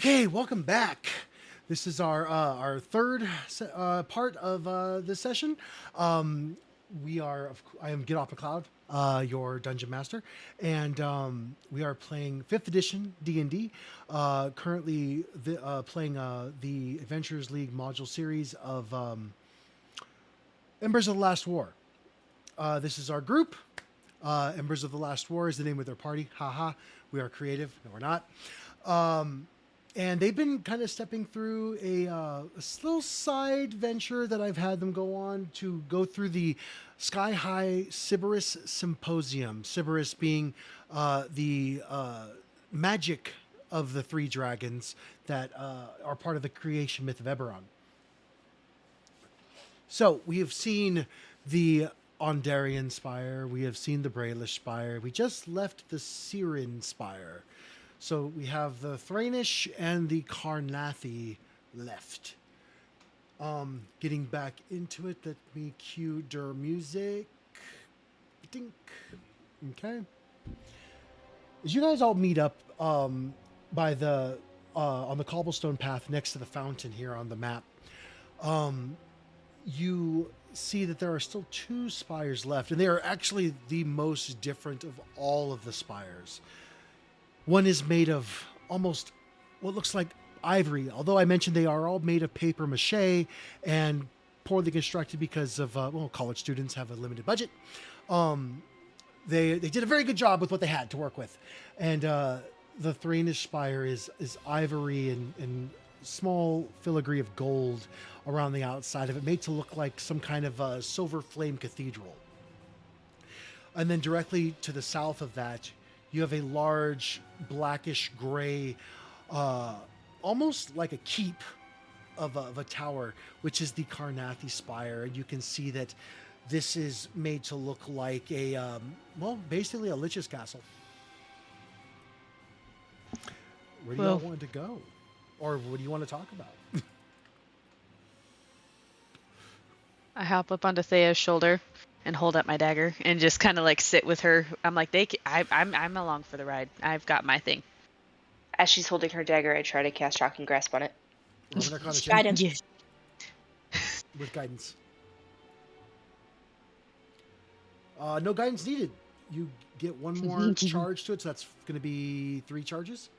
Okay, welcome back. This is our third part of this session. I am Get Off McCloud, your dungeon master, and we are playing 5th edition D&D. Currently playing the Adventurers League module series of Embers of the Last War. This is our group. Embers of the Last War is the name of their party. Haha, we are creative. No, we're not. And they've been kind of stepping through a little side venture that I've had them go on to go through the Sky High Sybaris Symposium. Sybaris being the magic of the three dragons that are part of the creation myth of Eberron. So we have seen the Ondarian Spire. We have seen the Braelish Spire. We just left the Sirin Spire. So we have the Thranish and the Karnathi left. Getting back into it, let me cue der music. Dink. Okay. As you guys all meet up by the on the cobblestone path next to the fountain here on the map, you see that there are still 2 spires left, and they are actually the most different of all of the spires. One is made of almost what looks like ivory, although I mentioned they are all made of paper mache and poorly constructed because of, college students have a limited budget. They did a very good job with what they had to work with. And the Thranish Spire is ivory and small filigree of gold around the outside of it, made to look like some kind of a silver flame cathedral. And then directly to the south of that, you have a large blackish gray, almost like a keep of a tower, which is the Karnathi Spire. And you can see that this is made to look like a, basically a Lich's castle. Where do you all want to go? Or what do you want to talk about? I hop up onto Thea's shoulder and hold up my dagger and just kind of like sit with her. I'm like, I'm along for the ride. I've got my thing. As she's holding her dagger, I try to cast Shocking Grasp on it. Guidance. Yes. With guidance. No guidance needed. You get one more charge to it, so that's going to be 3 charges.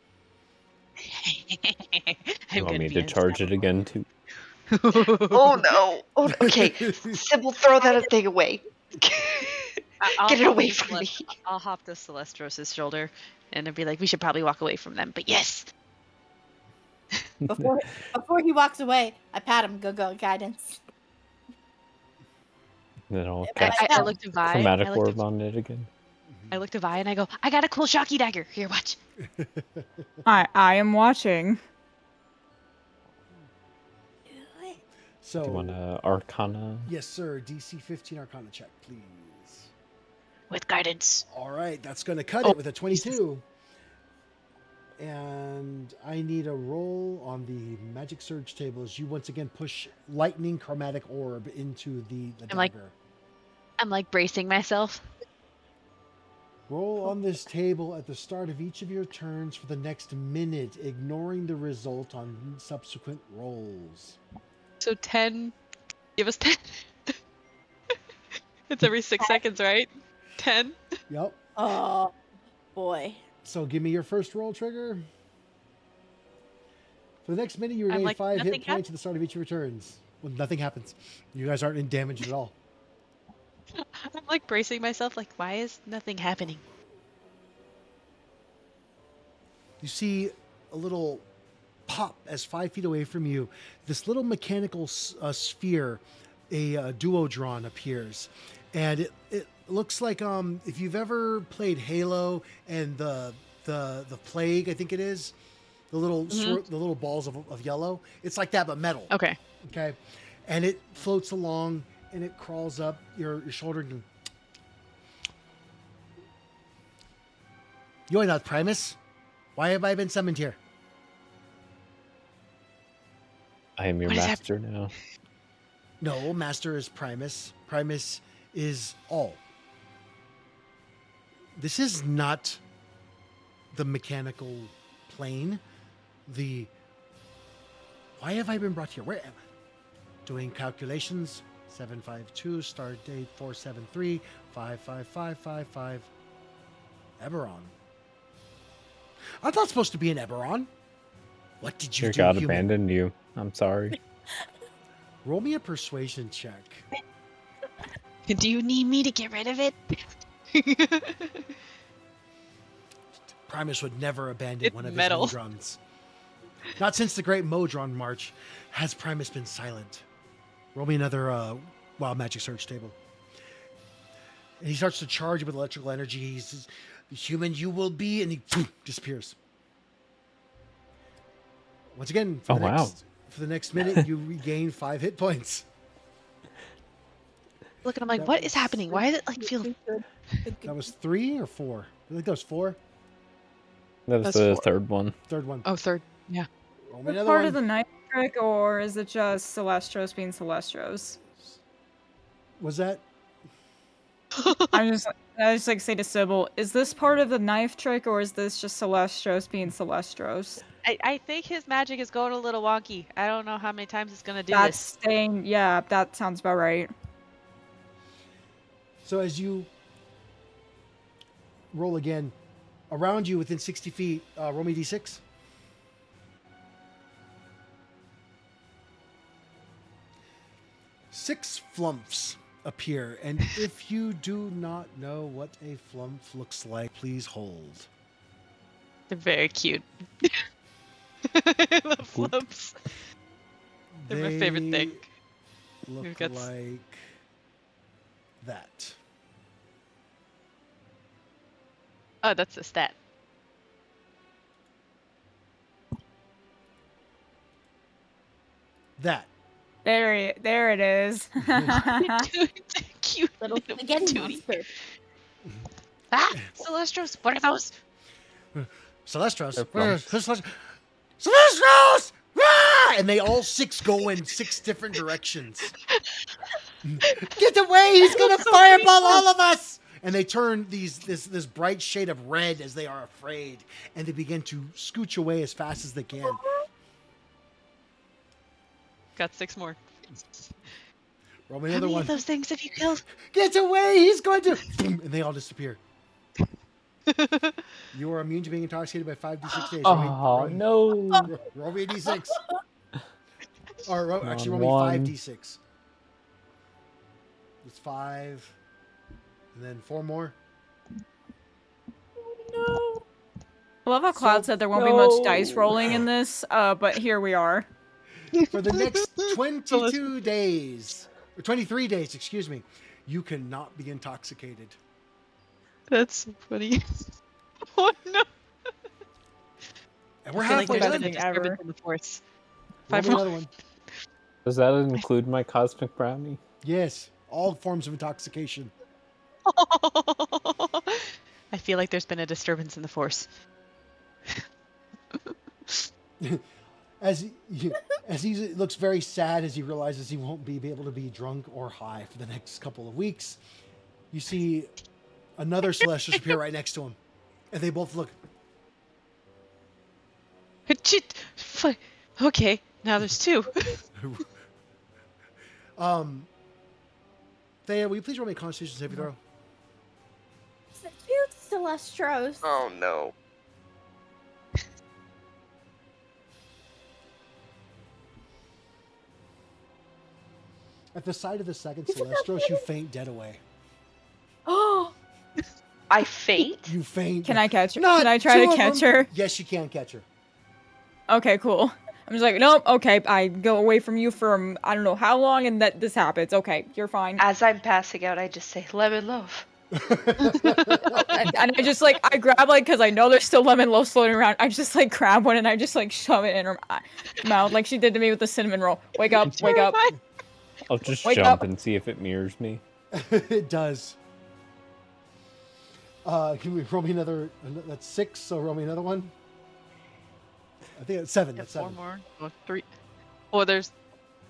You want me to charge it again too? Oh no! Oh, okay, Sybil, throw that thing away. Get it away from me. I'll hop to Celestros' shoulder and I'll be like, we should probably walk away from them, but yes. Before he walks away, I pat him. Go, guidance. Then I'll I- cast I looked at Vi. Chromatic Orb on it again. I looked at Vi and I go, I got a cool shocky dagger. Here, watch. I am watching. So, Do you want Arcana? yes, sir. DC 15 Arcana check, please. With guidance. All right, that's going to cut it with a 22. And I need a roll on the Magic Surge table as you once again push Lightning Chromatic Orb into the dagger. I'm like bracing myself. Roll on this table at the start of each of your turns for the next minute, ignoring the result on subsequent rolls. So 10. Give us 10. It's every 6 seconds, right? 10. Yep. Oh, boy. So give me your first roll, Trigger. For the next minute, you regain like, 5 nothing hit points at the start of each of your turns. Well, nothing happens. You guys aren't in damage at all. I'm like bracing myself, like, why is nothing happening? You see a little pop as 5 feet away from you. This little mechanical sphere, a duodron appears. And it looks like if you've ever played Halo and the plague, I think it is, the little the little balls of yellow. It's like that, but metal. Okay. Okay, and it floats along and it crawls up your shoulder. And you are not Primus. Why have I been summoned here? I am your What is master now. No, Master is Primus. Primus is all. This is not the mechanical plane. Why have I been brought here? Where am I? Doing calculations. 752, start date 473, 55555. Eberron. I'm not supposed to be in Eberron. What did you Your do, god human? abandoned you. I'm sorry. Roll me a persuasion check. Do you need me to get rid of it? Primus would never abandon It's one of metal. his Modrons. Not since the Great Modron March has Primus been silent. Roll me another Wild Magic Search table. And he starts to charge you with electrical energy. He says, "The human you will be," and he disappears. Once again, for the next minute, you regain 5 hit points. Look, and I'm like, what is happening? Why does it like feel? That was 3 or 4? I think that was 4. That was That's the 4. third one. Third one. Oh, third. Yeah. Roll Is me it another part one. of the knife trick, or is it just Celestros being Celestros? Was that? I just like say to Sybil, is this part of the knife trick, or is this just Celestros being Celestros? I think his magic is going a little wonky. I don't know how many times it's gonna do That's this. saying, yeah, that sounds about right. So as you roll again, around you within 60 feet, roll me d6. Six flumps appear, and if you do not know what a flump looks like, please hold. They're very cute. The flumps. They're my favorite thing. Look We've got like that. Oh, that's a stat. That. There it is. Cute Little little spaghetti tootie. monster. Ah, Celestros, what are those? Celestros. They're flumps. Celestros! Rah! And they all 6 go in 6 different directions. Get away! He's gonna fireball all of us! And they turn this bright shade of red as they are afraid, and they begin to scooch away as fast as they can. Got 6 more. Roll me How another many one. of those things have you killed? Get away! He's going to. Boom, and they all disappear. You are immune to being intoxicated by 5d6 days. Oh no! Roll me a d6. Or actually, roll me One. 5d6. It's 5, and then 4 more. No. I love how Cloud said there won't be much dice rolling in this, but here we are. For the next 22 days, or 23 days, excuse me, you cannot be intoxicated. That's so funny. Oh no! And we're I feel like halfway there's done. been a Anything ever. disturbance in the force. Roll 5 me more. another one. Does that include my cosmic brownie? Yes, all forms of intoxication. I feel like there's been a disturbance in the force. As he looks very sad as he realizes he won't be able to be drunk or high for the next couple of weeks, you see another Celestial appear right next to him, and they both look. Okay, now there's 2. Thea, will you please roll me a Constitution saving throw? It's a cute Celestros. Oh no. At the sight of the second Celestros, you faint dead away. Oh, I faint? You faint. Can I catch her? Not Can I try 2 to of catch them. her? Yes, you can catch her. Okay, cool. I'm just like, nope, okay, I go away from you for I don't know how long, and that this happens. Okay, you're fine. As I'm passing out, I just say, lemon loaf. And I just like, I grab like, because I know there's still lemon loaves floating around, I just like grab one and I just like shove it in her mouth like she did to me with the cinnamon roll. Wake up, wake up. I'll just Wake jump up. and see if it mirrors me. It does. Can we roll me another? That's 6, so roll me another one. I think it's 7. That's 4 7. more. Oh, 3. Oh, there's.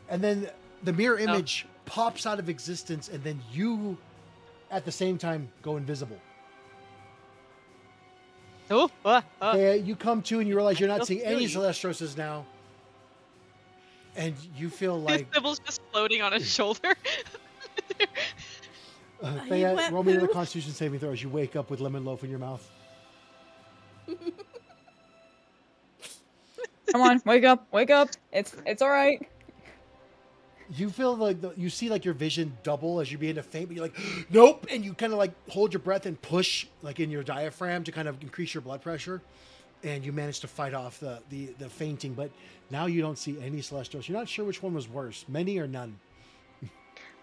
And then the mirror image pops out of existence, and then you, at the same time, go invisible. Oh, Thea, you come to and you realize you're not I'll seeing feel any you. Celestroses now. And you feel like Sybil's just floating on his shoulder. Thea, went roll me another poof. Constitution saving throw as you wake up with lemon loaf in your mouth. Come on, wake up, wake up. It's all right. You feel like you see like your vision double as you begin to faint, but you're like, nope, and you kind of like hold your breath and push like in your diaphragm to kind of increase your blood pressure, and you manage to fight off the fainting. But now you don't see any Celestials. You're not sure which one was worse, many or none.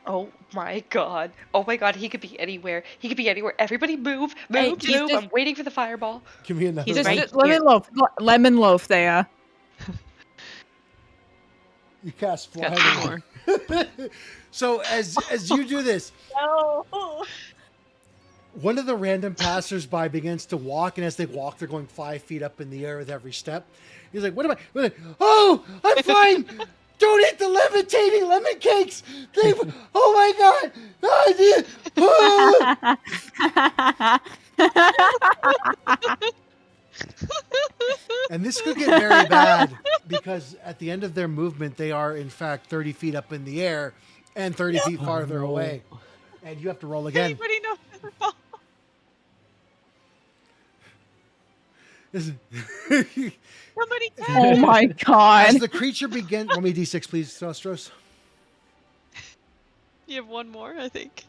Oh my god. Oh my god, he could be anywhere. He could be anywhere. Everybody move, Hey, move, he's move. just- I'm waiting for the fireball. Give me another. He's Just one. right lemon loaf, Thea. You cast Got fly. two more. So as you do this, No. one of the random passersby begins to walk, and as they walk, they're going 5 feet up in the air with every step. He's like, Oh, I'm fine! Don't eat the levitating lemon cakes! Oh my god! And this could get very bad, because at the end of their movement, they are, in fact, 30 feet up in the air and 30 feet farther no. away. And you have to roll again. Anybody know the fall? Somebody Oh my As god. the creature begins... Roll me a d6, please, Celestros. You have one more, I think,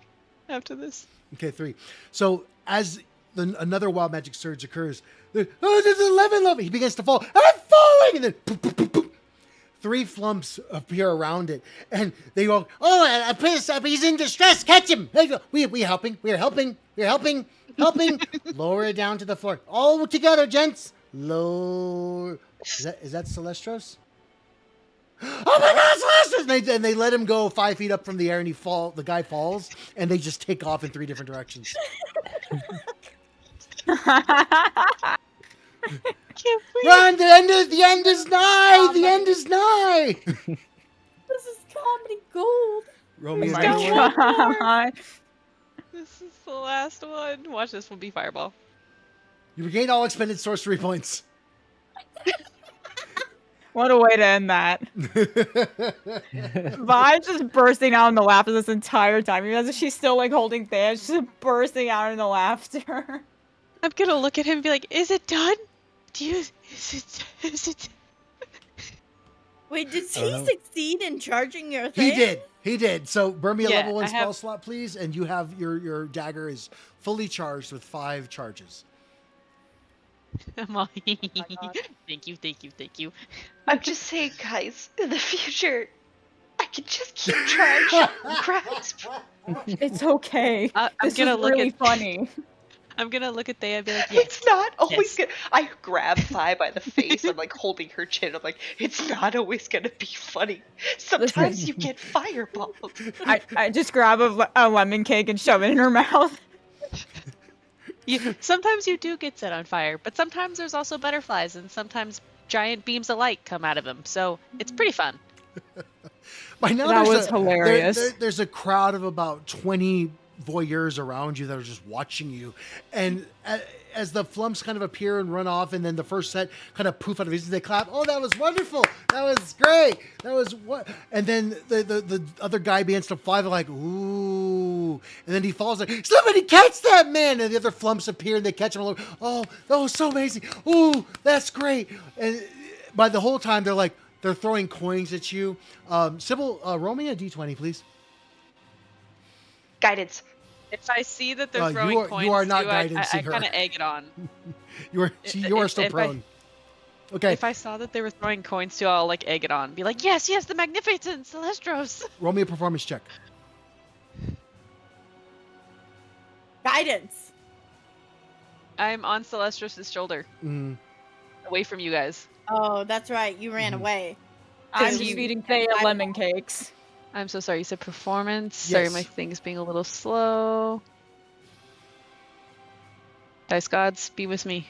after this. Okay, 3. So as another wild magic surge occurs, there's 11 of it. He begins to fall. I'm falling! And then poop, poop, poop, poop. 3 flumps appear around it, and they go, "Oh, he's in distress. Catch him! We helping. We're helping. We're helping. Helping. Lower it down to the floor. All together, gents. Lower. Is that Celestros? Oh my God, Celestros! And they let him go 5 feet up from the air, and the guy falls, and they just take off in 3 different directions. Can't wait. Run! The end is nigh! The end is nigh! This is comedy gold. Roll me Oh another my one. god. This is the last one. Watch this one be fireball. You regain all expended sorcery points. What a way to end that. Vi's just bursting out in the laughter this entire time. Even as she's still like holding Thea, she's just bursting out in the laughter. I'm gonna look at him and be like, "Is it done? Is it?" Wait, did I don't he know. succeed in charging your thing? He did. So burn me a Yeah, level 1 I spell have- slot, please, and you have your dagger is fully charged with 5 charges. I'm all, God. thank you. I'm just saying, guys, in the future, I can just keep trying shot and grasp. It's okay. I'm This gonna is look really at funny. I'm gonna look at Thea and be like, "Yes." It's not always Yes. good. I grab Thai by the face. I'm like holding her chin. I'm like, it's not always gonna be funny. Sometimes you get fireballed. I just grab a lemon cake and shove it in her mouth. Sometimes you do get set on fire, but sometimes there's also butterflies, and sometimes giant beams of light come out of them. So it's pretty fun. By now, That there's was hilarious. There's a crowd of about 20 voyeurs around you that are just watching you. And as the flumps kind of appear and run off, and then the first set kind of poof out of his, they clap. Oh, that was wonderful. That was great. That was what? And then the other guy begins to fly. They're like, ooh. And then he falls like, somebody catch that man. And the other flumps appear and they catch him. Oh, that was so amazing. Ooh, that's great. And by the whole time, they're throwing coins at you. Sybil, roll me a d20, please. Guidance. If I see that they're You throwing are- you coins, are not too, I guidancing her. kind of egg it on. You are still if prone. Okay, If I saw that they were throwing coins too, I'll like egg it on. Be like, yes, the magnificent Celestros. roll me a performance check. Guidance. I'm on Celestros' shoulder, Mm. away from you guys. Oh, that's right. You ran away. I'm you- feeding Thea lemon cakes. I'm so sorry. You said performance. Sorry, Yes. my thing's being a little slow. Dice gods, be with me.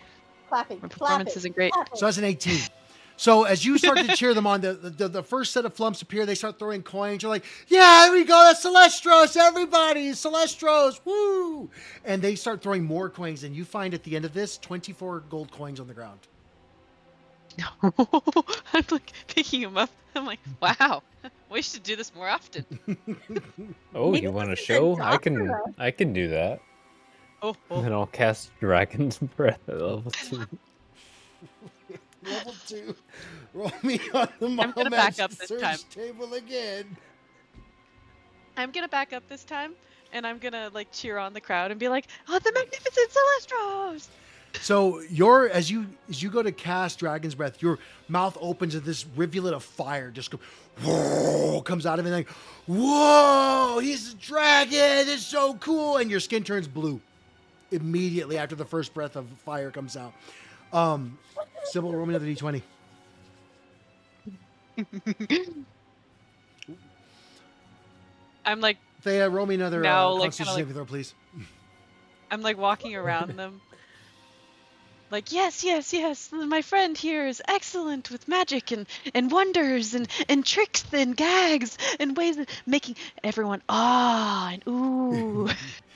Clapping. My performance clapping, isn't great. clapping. So that's an 18. So as you start to cheer them on, the first set of flumps appear. They start throwing coins. You're like, yeah, here we go. That's Celestros. Everybody, Celestros. Woo! And they start throwing more coins. And you find at the end of this, 24 gold coins on the ground. I'm like picking them up. I'm like, wow, we should do this more often. Oh, Maybe you want to this is a show? doctor. I can do that. Oh, And then I'll cast Dragon's Breath at level 2. Level 2. Roll me on the gonna Mom back Magic up this Surge time. table again. I'm gonna back up this time, and I'm gonna like cheer on the crowd and be like, "Oh, the magnificent Celestros!" So as you go to cast Dragon's Breath, your mouth opens and this rivulet of fire just comes out of it. Like, whoa, he's a dragon! It's so cool, and your skin turns blue immediately after the first breath of fire comes out. Sybil, roll me another d20. I'm like, Thea, roll me another Now, like, Constitution kinda saving throw, please. I'm like walking around them. Like, yes, yes, yes, my friend here is excellent with magic and wonders and tricks and gags and ways of making everyone and ooh.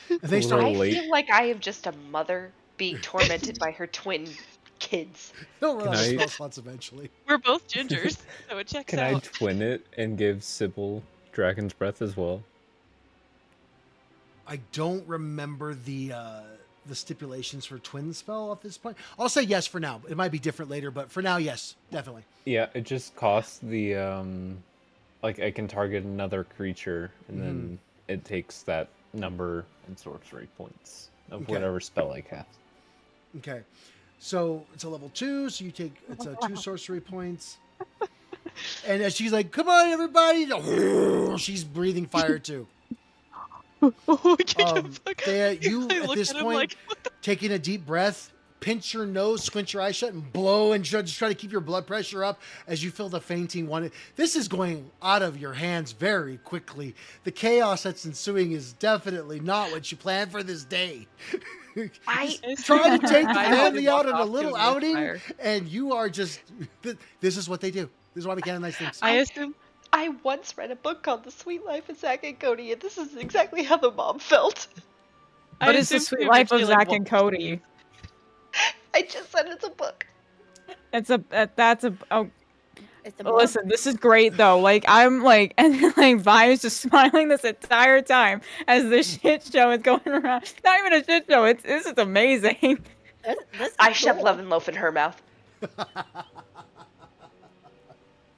And they A start. little I late. feel like I am just a mother being tormented by her twin kids. They'll run out of Can I- spell slots eventually. We're both gingers, so it checks Can I out. twin it and give Sybil Dragon's Breath as well? I don't remember the stipulations for twin spell at this point. I'll say yes for now. It might be different later, but for now, yes, definitely. Yeah, it just costs the like I can target another creature and then it takes that number and sorcery points of Okay. whatever spell I cast. Okay, so it's a level 2, so you take it's a 2 sorcery points. And as she's like, "Come on, everybody!" She's breathing fire too. Thea, you I at look this at him point like, taking a deep breath, pinch your nose, squint your eyes shut, and blow, and just try to keep your blood pressure up as you feel the fainting one. This is going out of your hands very quickly. The chaos that's ensuing is definitely not what you planned for this day. I Try to take the I family walk out on a off little doing this outing, fire. and you are just. This is what they do. This is why we canonize things. I assume I once read a book called The Sweet Life of Zack and Cody, and this is exactly how the mom felt. I What is the assumed sweet we life of originally, like, Zack and Cody? I just said it's a book. It's a that's a oh. It's a Well, listen, this is great though. Like I'm like, and like Vi's just smiling this entire time as the shit show is going around. Not even a shit show. This is amazing. This is I shove cool. lemon loaf in her mouth.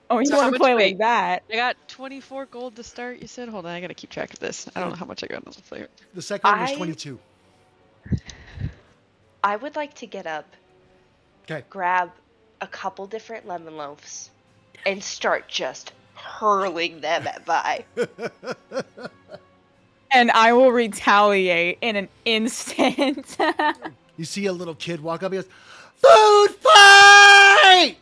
Oh, you So how want to much play weight? like that? I got 24 gold to start. You said, hold on, I gotta keep track of this. I don't know how much I got on the player. The second one was I- 22. I would like to get up, Okay. grab a couple different lemon loaves, and start just hurling them at Vi. And I will retaliate in an instant. You see a little kid walk up. He goes, "Food fight!"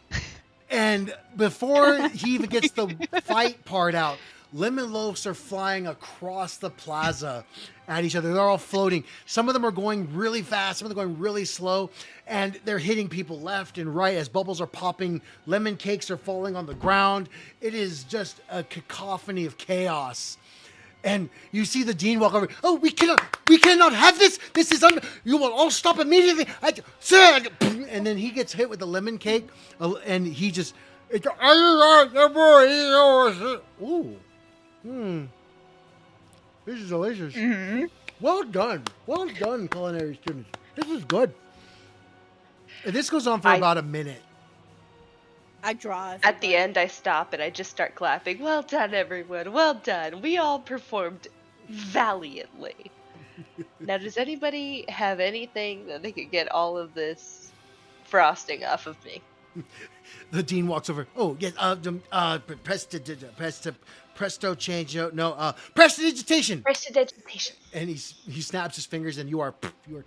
And before he even gets the fight part out, lemon loaves are flying across the plaza at each other. They're all floating. Some of them are going really fast. Some of them are going really slow. And they're hitting people left and right as bubbles are popping. Lemon cakes are falling on the ground. It is just a cacophony of chaos. And you see the dean walk over. "Oh, we cannot have this. This is you will all stop immediately." Sir, and then he gets hit with the lemon cake, and he just, ooh, this is delicious. Well done, culinary students. This is good. And this goes on for about a minute. I draw. At the end, I stop and I just start clapping. Well done, everyone. Well done. We all performed valiantly. Now, does anybody have anything that they could get all of this frosting off of me? The dean walks over. "Oh, yes, presto change, prestidigitation." Prestidigitation. And he snaps his fingers, and you are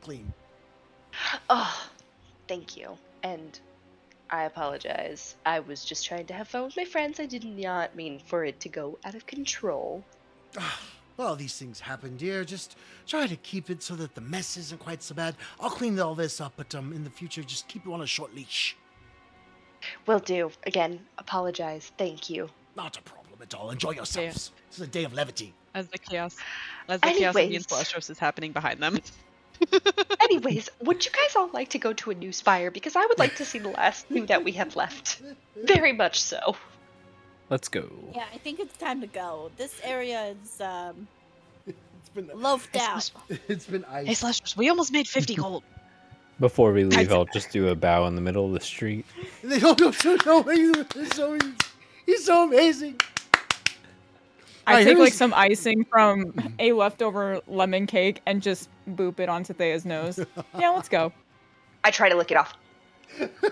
clean. Oh, thank you. And I apologize. I was just trying to have fun with my friends. I did not mean for it to go out of control. Well, these things happen, dear. Just try to keep it so that the mess isn't quite so bad. I'll clean all this up, but in the future, just keep it on a short leash. Will do. Again, apologize. Thank you. Not a problem at all. Enjoy yourselves. This is a day of levity. As the chaos of the Anyways. Celestials is happening behind them. Anyways, would you guys all like to go to a new spire? Because I would like to see the last two that we have left. Very much so. Let's go. Yeah, I think it's time to go. This area is It's been loafed out. it's been Hey, ice. Celestials, we almost made 50 gold. Before we leave, I'll just do a bow in the middle of the street. They don't know. He's so amazing. I Alright, take like here's- some icing from a leftover lemon cake and just boop it onto Thea's nose. Yeah, let's go. I try to lick it off.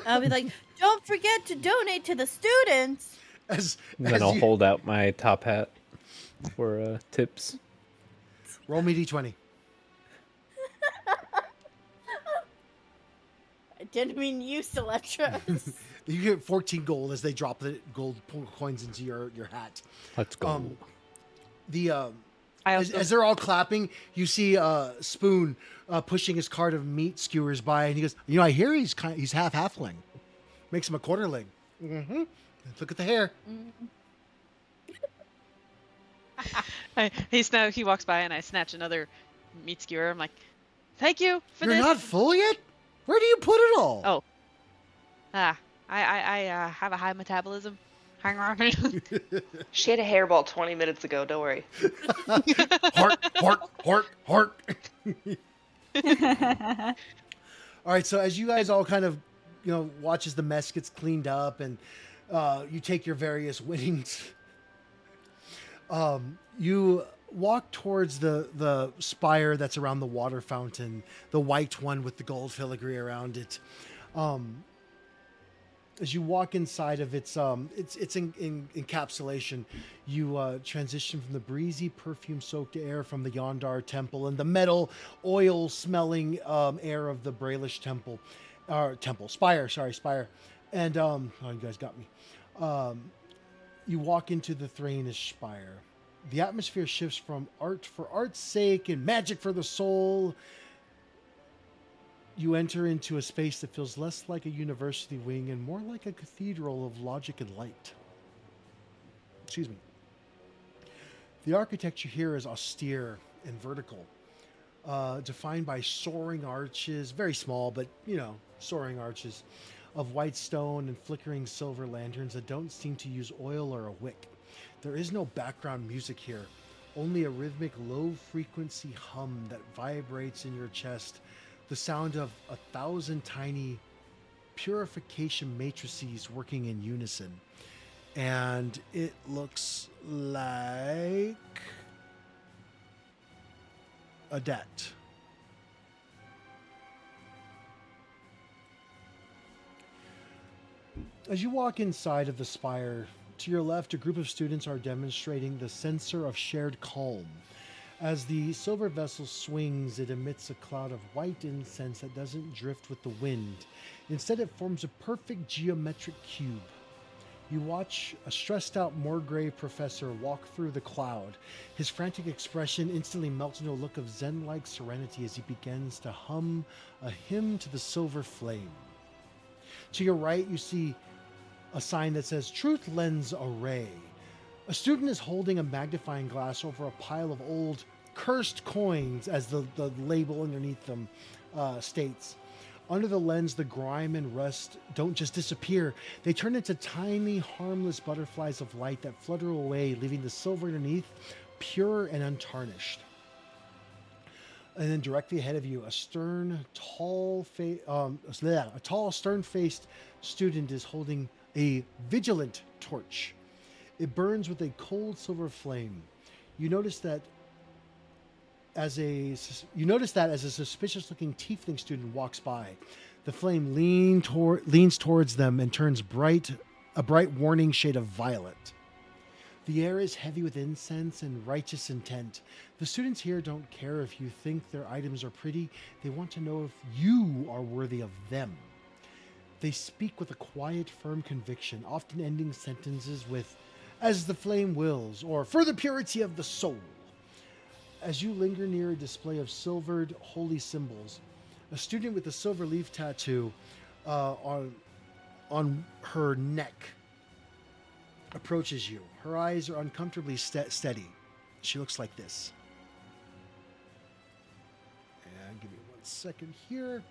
I'll be like, don't forget to donate to the students. As And then I'll hold out my top hat for tips. roll me d20. I didn't mean you, Celestra. You get 14 gold as they drop the gold coins into your hat. Let's go. The I as, also as they're all clapping, you see Spoon pushing his cart of meat skewers by, and he goes, "You know, I hear he's half halfling. Makes him a quarterling. Mm-hmm. Look at the hair. he walks by and I snatch another meat skewer. I'm like, thank you for You're this. not full yet. Where do you put it all? Oh. I have a high metabolism. Hang on. She had a hairball 20 minutes ago, don't worry. Heart. All right, so as you guys all kind of, watch as the mess gets cleaned up and you take your various winnings, you walk towards the spire that's around the water fountain, the white one with the gold filigree around it. As you walk inside of its encapsulation, you transition from the breezy, perfume-soaked air from the Yondar temple and the metal, oil-smelling air of the Braelish spire. And oh, you guys got me. You walk into the Thrainish spire. The atmosphere shifts from art for art's sake and magic for the soul. You enter into a space that feels less like a university wing and more like a cathedral of logic and light. Excuse me. The architecture here is austere and vertical, defined by soaring arches, very small, but, soaring arches of white stone and flickering silver lanterns that don't seem to use oil or a wick. There is no background music here, only a rhythmic low-frequency hum that vibrates in your chest, the sound of 1,000 tiny purification matrices working in unison. And it looks like a debt. As you walk inside of the spire, to your left, a group of students are demonstrating the sensor of shared calm. As the silver vessel swings, it emits a cloud of white incense that doesn't drift with the wind. Instead, it forms a perfect geometric cube. You watch a stressed-out Morgrave professor walk through the cloud. His frantic expression instantly melts into a look of zen-like serenity as he begins to hum a hymn to the silver flame. To your right, you see a sign that says Truth Lens Array. A student is holding a magnifying glass over a pile of old cursed coins, as the label underneath them states. Under the lens, the grime and rust don't just disappear. They turn into tiny, harmless butterflies of light that flutter away, leaving the silver underneath pure and untarnished. And then directly ahead of you, a tall, stern-faced student is holding a vigilant torch. It burns with a cold silver flame. You notice that as a suspicious-looking tiefling student walks by. The flame leans towards them and turns a bright warning shade of violet. The air is heavy with incense and righteous intent. The students here don't care if you think their items are pretty. They want to know if you are worthy of them. They speak with a quiet, firm conviction, often ending sentences with, "As the flame wills," or "For the purity of the soul." As you linger near a display of silvered holy symbols, a student with a silver leaf tattoo on her neck approaches you. Her eyes are uncomfortably steady. She looks like this. And give me 1 second here.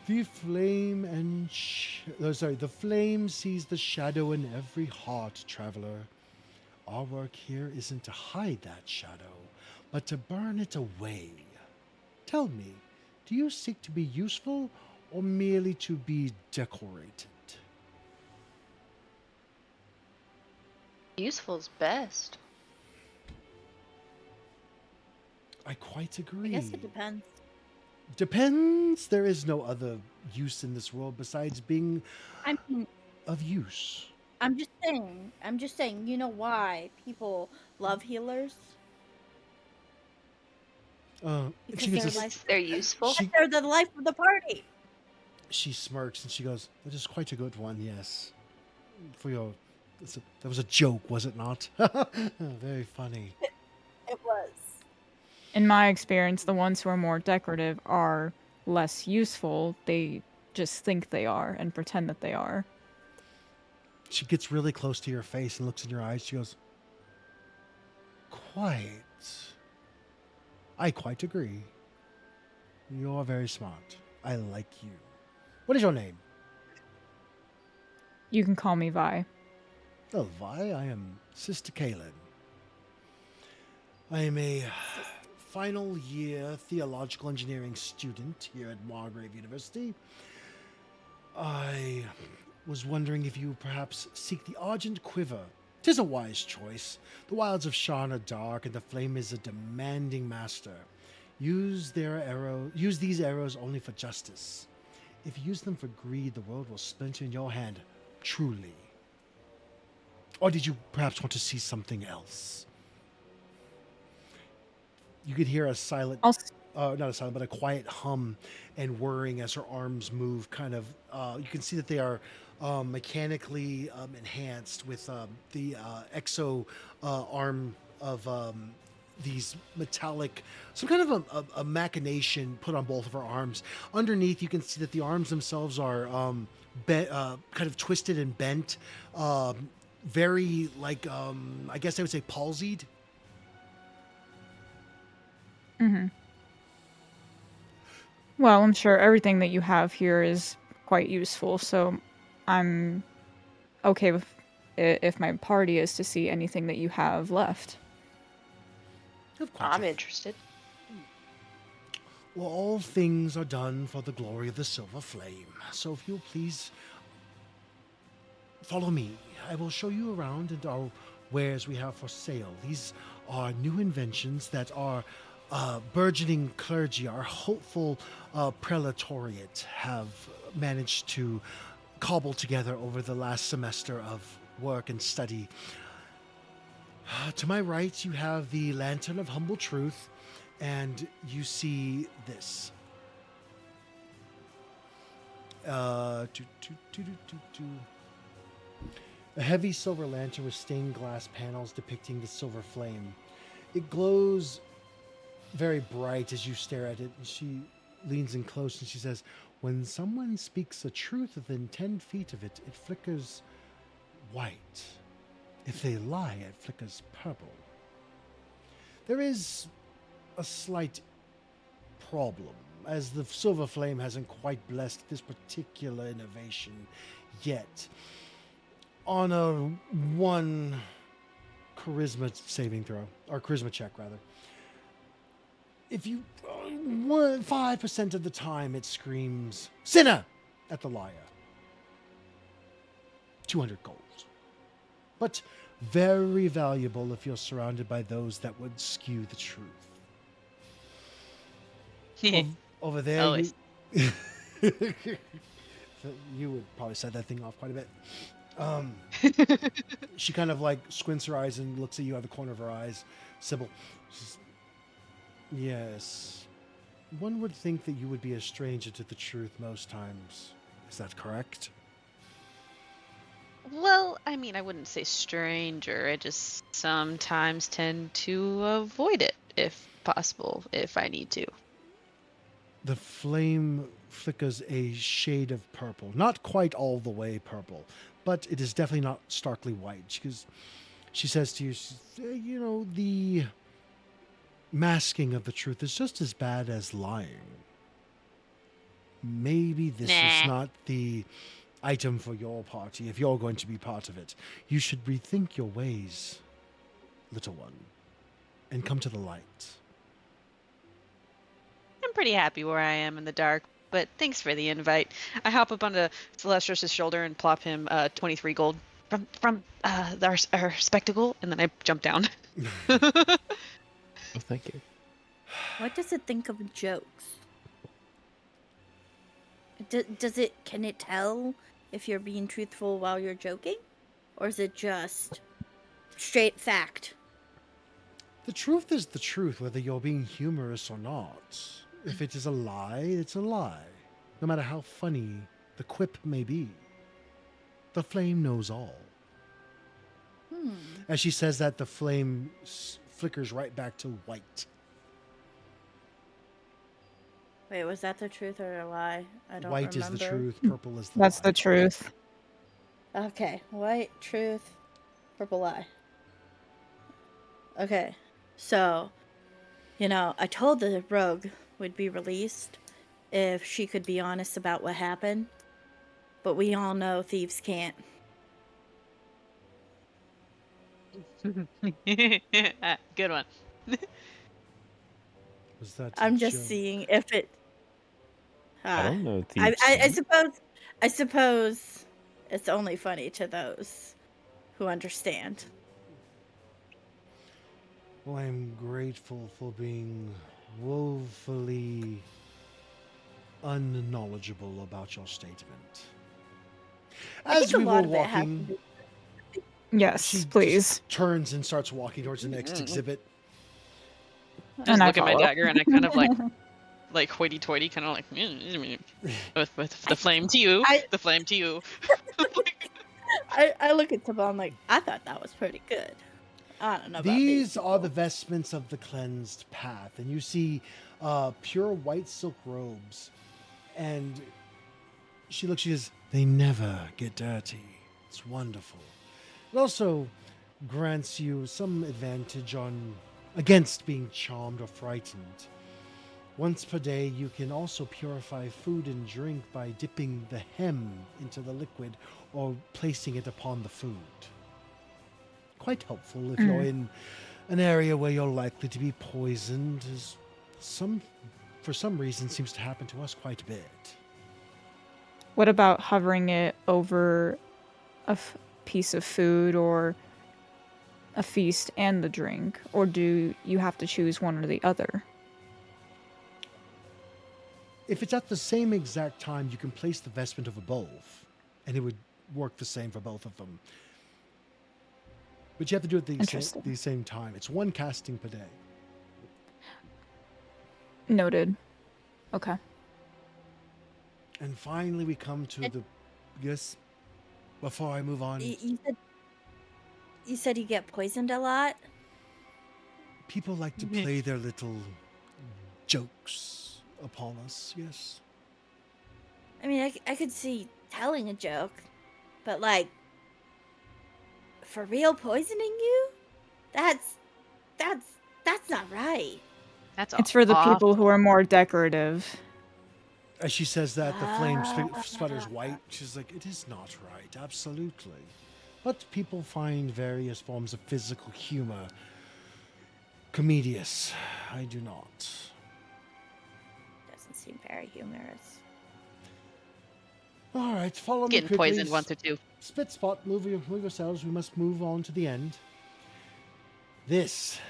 The flame the flame sees the shadow in every heart, traveler. Our work here isn't to hide that shadow, but to burn it away. Tell me, do you seek to be useful or merely to be decorated? Useful's best. I quite I agree. guess it depends. Depends. There is no other use in this world besides being I mean, of use. I'm just saying, you know why people love healers? And Because she gets they're a s- like, They're useful. she, they're the life of the party. she smirks and she goes, "That is quite a good one, yes. For your, that was a joke, was it not? Very funny." It was. In my experience, the ones who are more decorative are less useful. They just think they are and pretend that they are. She gets really close to your face and looks in your eyes. She goes, "Quite. I quite agree. You're very smart. I like you. What is your name?" You can call me Vi. "Oh, Vi, I am Sister Kaylin. I am a final year theological engineering student here at Margrave University. I was wondering if you perhaps seek the Argent Quiver. 'Tis a wise choice. The wilds of Sharn are dark, and the flame is a demanding master. Use these arrows only for justice. If you use them for greed, the world will splinter in your hand, truly. Or did you perhaps want to see something else?" You could hear a silent, not a silent, but a quiet hum and whirring as her arms move. Kind of, you can see that they are mechanically enhanced with the exo arm of these metallic, some kind of a machination put on both of her arms. Underneath, you can see that the arms themselves are kind of twisted and bent, very like I guess I would say palsied. Mm-hmm. Well, I'm sure everything that you have here is quite useful, so I'm okay with if my party is to see anything that you have left. Of course. I'm interested. Well, all things are done for the glory of the Silver Flame. So if you'll please follow me, I will show you around and our wares we have for sale. These are new inventions that our burgeoning clergy, our hopeful prelatoriate, have managed to cobble together over the last semester of work and study. To my right, you have the Lantern of Humble Truth, and you see this. A heavy silver lantern with stained glass panels depicting the silver flame. It glows very bright as you stare at it, and she leans in close and she says, "When someone speaks the truth within 10 feet of it, it flickers white. If they lie, it flickers purple. There is a slight problem, as the silver flame hasn't quite blessed this particular innovation yet. On a 1 charisma saving throw, or charisma check rather, if you 5% of the time it screams sinner at the liar. 200 gold. But very valuable if you're surrounded by those that would skew the truth. Over there, Always. you would probably set that thing off quite a bit. She kind of like squints her eyes and looks at you out of the corner of her eyes. Sybil. Yes. One would think that you would be a stranger to the truth most times. Is that correct? Well, I mean, I wouldn't say stranger. I just sometimes tend to avoid it if possible, if I need to. The flame flickers a shade of purple. Not quite all the way purple, but it is definitely not starkly white. She says to you, you know, the masking of the truth is just as bad as lying. Maybe this is not the item for your party if you're going to be part of it. You should rethink your ways, little one, and come to the light. I'm pretty happy where I am in the dark, but thanks for the invite. I hop up onto Celestius' shoulder and plop him 23 gold from our spectacle, and then I jump down. Oh, thank you. What does it think of jokes? Can it tell if you're being truthful while you're joking? Or is it just straight fact? The truth is the truth, whether you're being humorous or not. If it is a lie, it's a lie. No matter how funny the quip may be. The flame knows all. As she says that, the flame flickers right back to white. Wait, was that the truth or a lie? I don't White remember. is the truth, purple is the That's lie. the truth. Okay, white, truth, purple lie. Okay, so, you know, I told the rogue would be released if she could be honest about what happened, but we all know thieves can't. Good one. Was that I'm a just joke? seeing if it. I don't know. I Thieves can. suppose it's only funny to those who understand. Well, I'm grateful for being woefully unknowledgeable about your statement. I As think a we were lot of it has to walking, do- Yes, she please. just turns and starts walking towards the next exhibit. Just And I look at my follow. dagger and I kind of like hoity-toity, kind of like with the flame to you, the flame to you. I look at Tibble, I'm like, I thought that was pretty good. I don't know about These these are the people. vestments of the cleansed path, and you see pure white silk robes. And she says, they never get dirty. It's wonderful. It also grants you some advantage against being charmed or frightened. Once per day, you can also purify food and drink by dipping the hem into the liquid or placing it upon the food. Quite helpful if you're in an area where you're likely to be poisoned, as for some reason seems to happen to us quite a bit. What about hovering it over a piece of food or a feast and the drink? Or do you have to choose one or the other? If it's at the same exact time, you can place the vestment over both, and it would work the same for both of them. But you have to do it at the same time. It's one casting per day. Noted. Okay. And finally, we come to the... Yes? Before I move on, You said you get poisoned a lot? people like to play their little jokes upon us, yes? I mean, I could see telling a joke, but like, for real poisoning you? That's not right. That's It's for the people who are more decorative. As she says that, the flame sputters white. She's like, it is not right, absolutely. But people find various forms of physical humor comedious. I do not. Doesn't seem very humorous. All right, follow me getting quickly. poisoned once or two. Spit spot, move yourselves. We must move on to the end. This,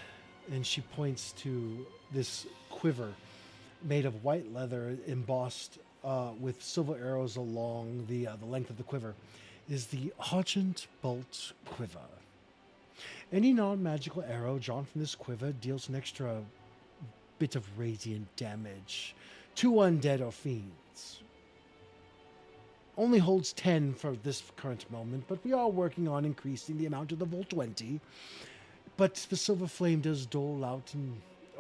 and she points to this quiver made of white leather embossed with silver arrows along the length of the quiver, is the Argent Bolt Quiver. Any non-magical arrow drawn from this quiver deals an extra bit of radiant damage to undead or fiends. Only holds 10 for this current moment, but we are working on increasing the amount of the Volt 20. But the Silver Flame does dole out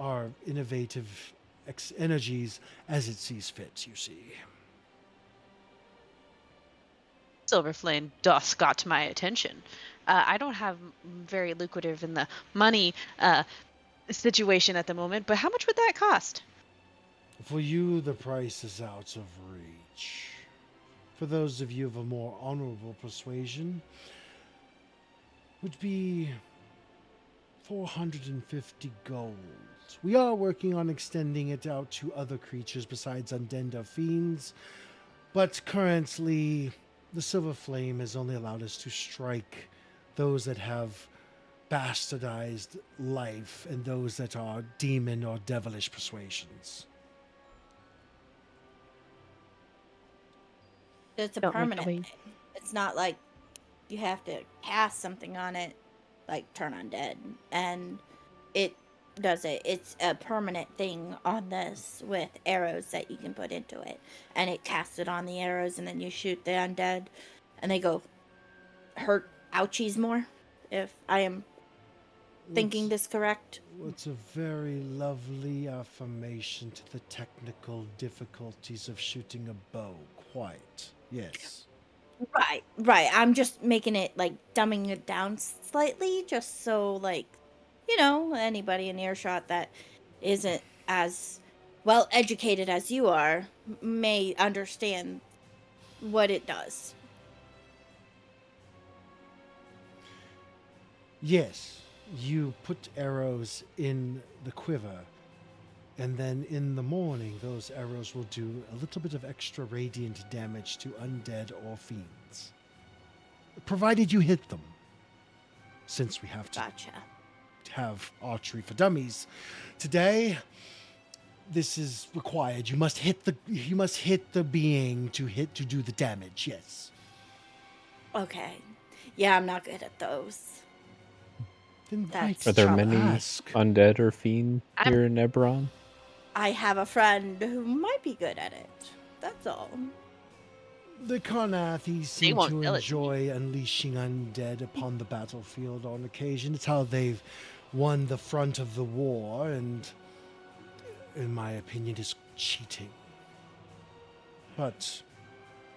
our innovative energies as it sees fit, you see. Silver Flame doth got my attention. I don't have very lucrative in the money situation at the moment, but how much would that cost? For you, the price is out of reach. For those of you of a more honorable persuasion, would be 450 gold. We are working on extending it out to other creatures besides undead or fiends, but currently the Silver Flame has only allowed us to strike those that have bastardized life and those that are demon or devilish persuasions. It's a Don't make a permanent wave. thing. It's not like you have to cast something on it, like turn undead, and it does it. It's a permanent thing on this with arrows that you can put into it, and it casts it on the arrows, and then you shoot the undead, and they go hurt ouchies more. If I am thinking this correct. It's a very lovely affirmation to the technical difficulties of shooting a bow. Quite. Yes. Right. I'm just making it like dumbing it down slightly, just so like, anybody in earshot that isn't as well educated as you are may understand what it does. Yes. You put arrows in the quiver, and then in the morning, those arrows will do a little bit of extra radiant damage to undead or fiends. Provided you hit them. Since we have to Gotcha. have archery for dummies today, this is required. You must hit the being to do the damage. Yes. Okay. Yeah, I'm not good at those. Then why That's did Are there you many ask? undead or fiend I'm- here in Eberron? I have a friend who might be good at it. That's all. The Karnathi seem won't to tell it to me. enjoy unleashing undead upon the battlefield on occasion. It's how they've won the front of the war, and in my opinion, is cheating. But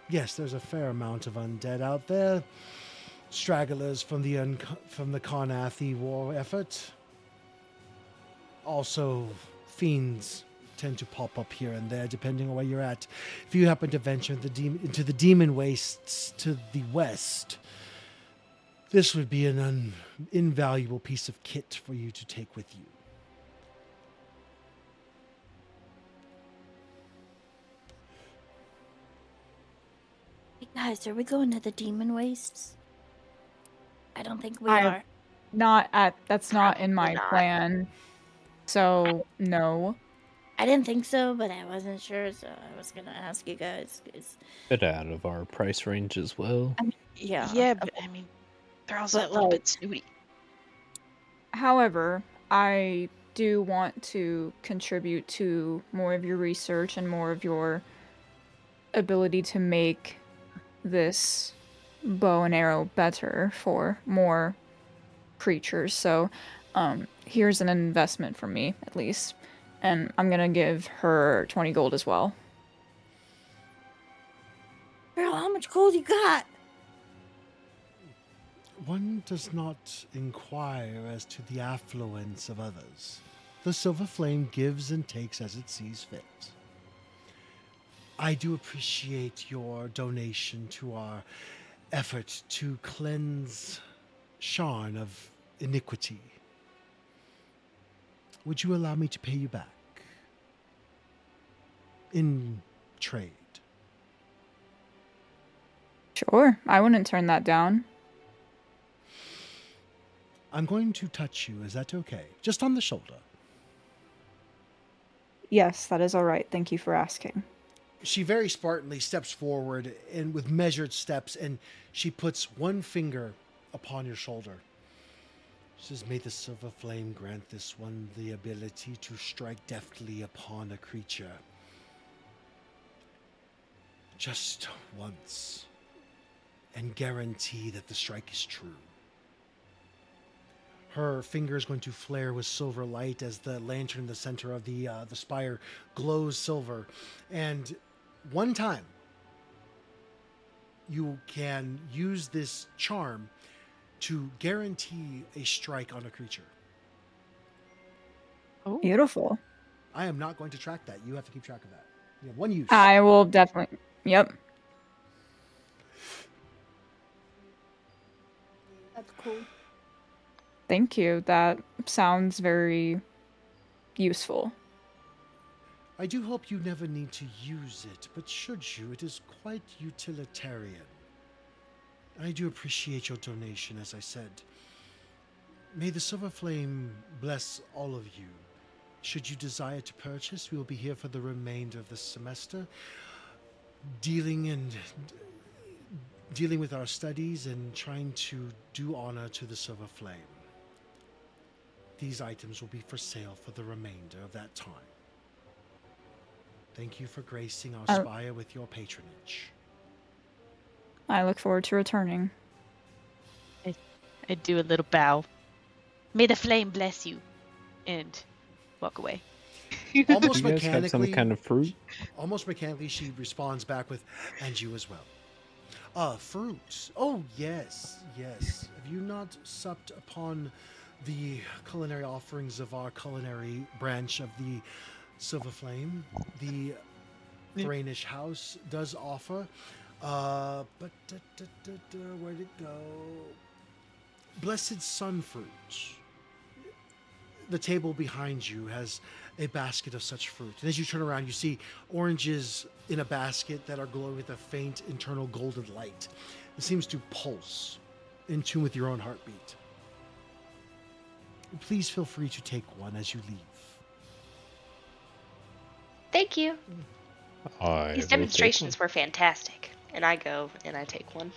yes, there's a fair amount of undead out there. Stragglers from the Karnathi war effort. Also, fiends tend to pop up here and there, depending on where you're at. If you happen to venture into the demon wastes to the west, this would be an invaluable piece of kit for you to take with you. Hey guys, are we going to the demon wastes? I don't think we I- are. That's not in my Probably not. plan. So no. I didn't think so, but I wasn't sure, so I was gonna ask you guys. 'Cause, Bit out of our price range as well. yeah. Yeah, but I mean, they're also But, a little like- bit snooty. However, I do want to contribute to more of your research and more of your ability to make this bow and arrow better for more creatures. So, here's an investment from me, at least. And I'm gonna give her 20 gold as well. Girl, how much gold you got? One does not inquire as to the affluence of others. The Silver Flame gives and takes as it sees fit. I do appreciate your donation to our effort to cleanse Sharn of iniquity. Would you allow me to pay you back? In trade. Sure, I wouldn't turn that down. I'm going to touch you. Is that okay? Just on the shoulder. Yes, that is all right. Thank you for asking. She very Spartanly steps forward and with measured steps, and she puts one finger upon your shoulder. She says, "May the Silver Flame grant this one the ability to strike deftly upon a creature. Just once. And guarantee that the strike is true." Her finger is going to flare with silver light as the lantern in the center of the spire glows silver. And one time, you can use this charm to guarantee a strike on a creature. Oh, Beautiful. I am not going to track that. You have to keep track of that. You have one use. I will definitely. Yep. That's cool. Thank you. That sounds very useful. I do hope you never need to use it, but should you, it is quite utilitarian. I do appreciate your donation, as I said. May the Silver Flame bless all of you. Should you desire to purchase, we will be here for the remainder of the semester, dealing with our studies and trying to do honor to the Silver Flame. These items will be for sale for the remainder of that time. Thank you for gracing our spire with your patronage. I look forward to returning. I do a little bow. May the flame bless you, and walk away. Almost Do you guys have some mechanically, kind of fruit? almost mechanically, she responds back with, "And you as well." Fruit. Oh yes, yes. Have you not supped upon the culinary offerings of our culinary branch of the Silver Flame? The Thrainish house does offer. But where'd it go? Blessed sun fruit. The table behind you has a basket of such fruit. And as you turn around, you see oranges in a basket that are glowing with a faint internal golden light. It seems to pulse in tune with your own heartbeat. Please feel free to take one as you leave. Thank you. I These will demonstrations take were fantastic. And I go and I take one.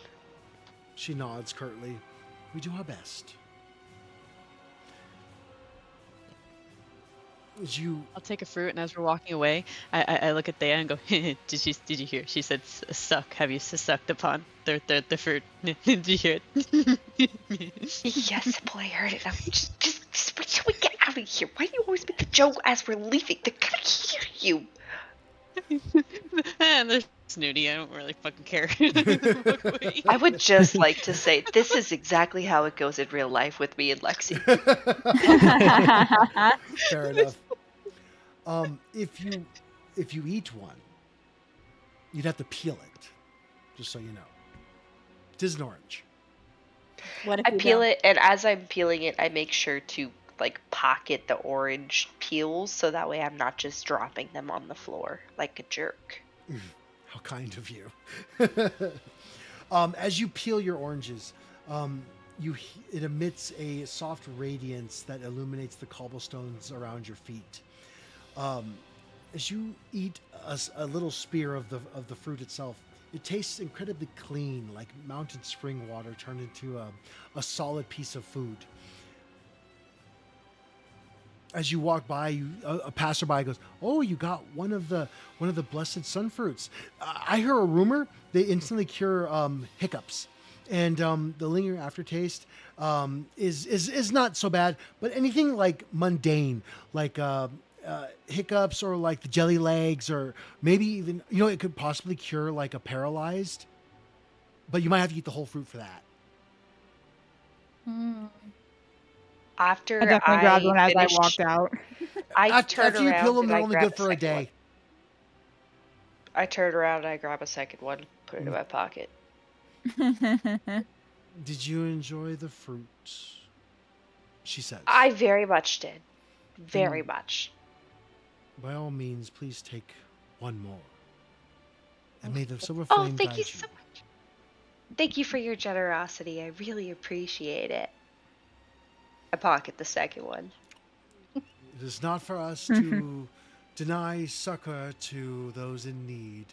She nods curtly. We do our best. As you I'll take a fruit, and as we're walking away, I look at Thea and go, did you hear? She said, suck. Have you sucked upon the fruit? Did you hear it? Yes, boy, I heard it. Just wait till we get out of here. Why do you always make a joke as we're leaving? They're gonna hear you. And they're snooty. I don't really fucking care. Walk away. I would just like to say this is exactly how it goes in real life with me and Lexi. fair enough. If you eat one, you'd have to peel it, just so you know. It is an orange. What if I you peel don't? it, and as I'm peeling it, I make sure to like pocket the orange peels so that way I'm not just dropping them on the floor like a jerk. How kind of you. As you peel your oranges, it emits a soft radiance that illuminates the cobblestones around your feet. As you eat a little spear of the fruit itself, it tastes incredibly clean, like mountain spring water turned into a solid piece of food. As you walk by, a passerby goes, "Oh, you got one of the blessed sun fruits." I hear a rumor they instantly cure hiccups, and the lingering aftertaste is not so bad. But anything like mundane, like hiccups or like the jelly legs, or maybe even it could possibly cure like a paralyzed. But you might have to eat the whole fruit for that. After I definitely grabbed one as I finish- walked out. I turn After you around peel them, and they're I only grab good for a second day. one. I turn around and I grab a second one, put it in my pocket. Did you enjoy the fruit? She says. I very much did. Very Mm. much. By all means, please take one more. And may the silver Oh, flame thank guide you so much. Thank you for your generosity. I really appreciate it. I pocket the second one. It is not for us to deny succor to those in need.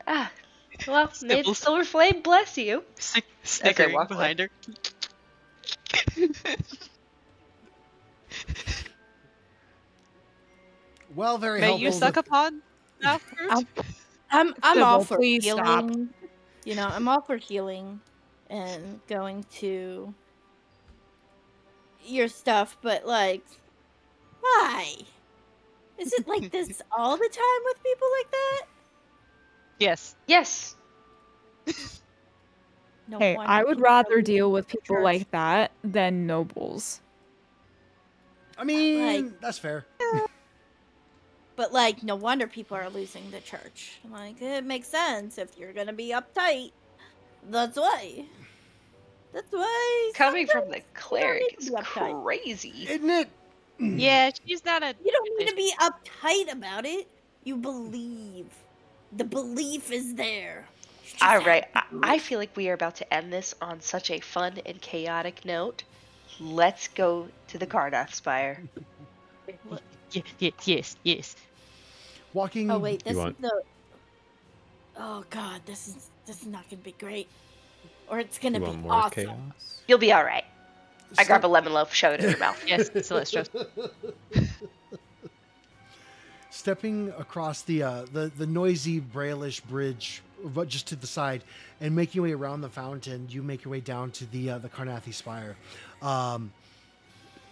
Ah, well, may the Sniffles. silver flame bless you. Snickering walk away. behind her. Well, very May helpful. you suck upon that fruit? I'm Sybil, all for please stop. healing. I'm all for healing and going to your stuff, but like, why? Is it like this all the time with people like that? Yes. Yes. No Hey, wonder I would people are rather leaving deal with the people church. like that than nobles. I mean, that's fair. But like, no wonder people are losing the church. Like, it makes sense if you're gonna be uptight. That's why. That's why. Coming from the sometimes you don't cleric need to is be uptight. crazy. Isn't it? Yeah, she's not a. You don't need to be uptight about it. You believe. The belief is there. You just All have right, to I believe. feel like we are about to end this on such a fun and chaotic note. Let's go to the Cardath Spire. Yes. Walking. Oh wait, this is want- the. Oh god, this is not gonna be great. Or it's gonna You be want more awesome. chaos? You'll be all right. I step- grab a lemon loaf, shove it in your mouth. Yes, Celestros. Stepping across the noisy Brailish bridge, but just to the side, and making your way around the fountain, you make your way down to the Carnathi Spire.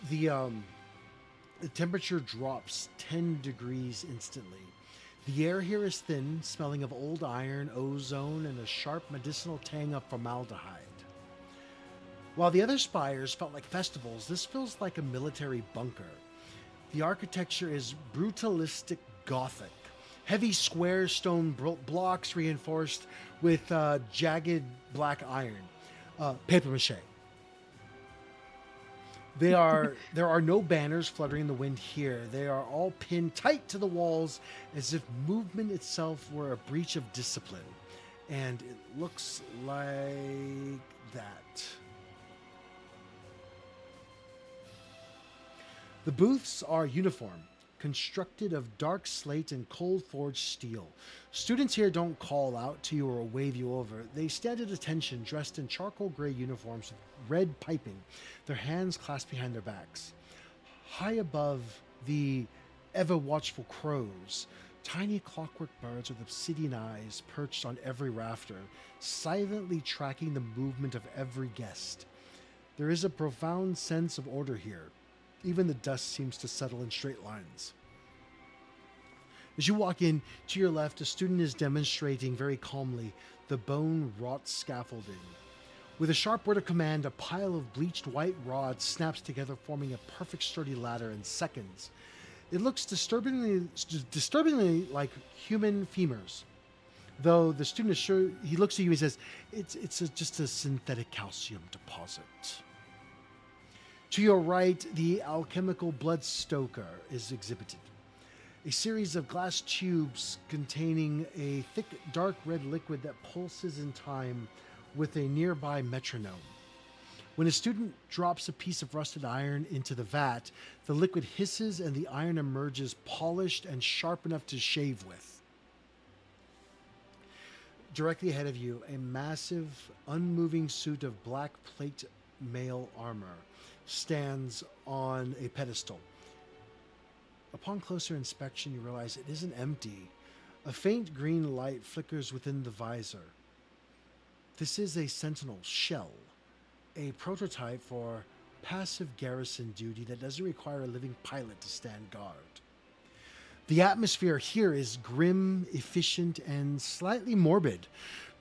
The temperature drops 10 degrees instantly. The air here is thin, smelling of old iron, ozone, and a sharp medicinal tang of formaldehyde. While the other spires felt like festivals, this feels like a military bunker. The architecture is brutalistic Gothic. Heavy square stone blocks reinforced with jagged black iron. Paper mache. There are no banners fluttering in the wind here. They are all pinned tight to the walls as if movement itself were a breach of discipline. And it looks like that. The booths are uniform, constructed of dark slate and cold forged steel. Students here don't call out to you or wave you over. They stand at attention, dressed in charcoal gray uniforms with red piping, their hands clasped behind their backs. High above the ever watchful crows, tiny clockwork birds with obsidian eyes perched on every rafter, silently tracking the movement of every guest. There is a profound sense of order here. Even the dust seems to settle in straight lines. As you walk in, to your left, a student is demonstrating very calmly the bone-wrought scaffolding. With a sharp word of command, a pile of bleached white rods snaps together, forming a perfect sturdy ladder in seconds. It looks disturbingly like human femurs. Though the student is sure, he looks at you and says, it's just a synthetic calcium deposit. To your right, the alchemical blood stoker is exhibited. A series of glass tubes containing a thick, dark red liquid that pulses in time with a nearby metronome. When a student drops a piece of rusted iron into the vat, the liquid hisses and the iron emerges polished and sharp enough to shave with. Directly ahead of you, a massive, unmoving suit of black plate mail armor stands on a pedestal. Upon closer inspection, you realize it isn't empty. A faint green light flickers within the visor. This is a sentinel shell, a prototype for passive garrison duty that doesn't require a living pilot to stand guard. The atmosphere here is grim, efficient, and slightly morbid.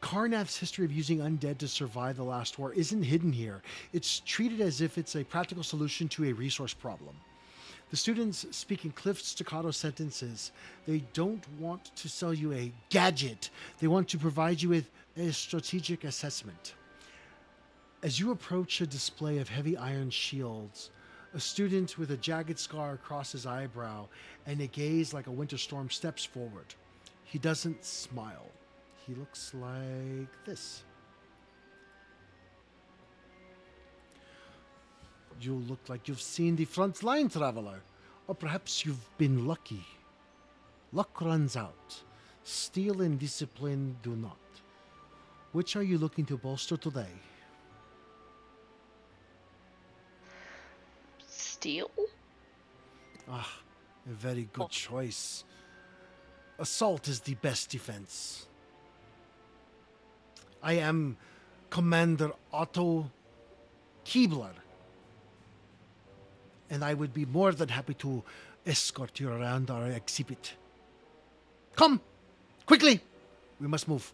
Carnath's history of using undead to survive the last war isn't hidden here. It's treated as if it's a practical solution to a resource problem. The students speak in clipped staccato sentences. They don't want to sell you a gadget. They want to provide you with a strategic assessment. As you approach a display of heavy iron shields, a student with a jagged scar across his eyebrow and a gaze like a winter storm steps forward. He doesn't smile. He looks like this. You look like you've seen the front line, traveler. Or perhaps you've been lucky. Luck runs out. Steel and discipline do not. Which are you looking to bolster today? Steel? Ah, a very good choice. Assault is the best defense. I am Commander Otto Keebler, and I would be more than happy to escort you around our exhibit. Come, quickly! We must move.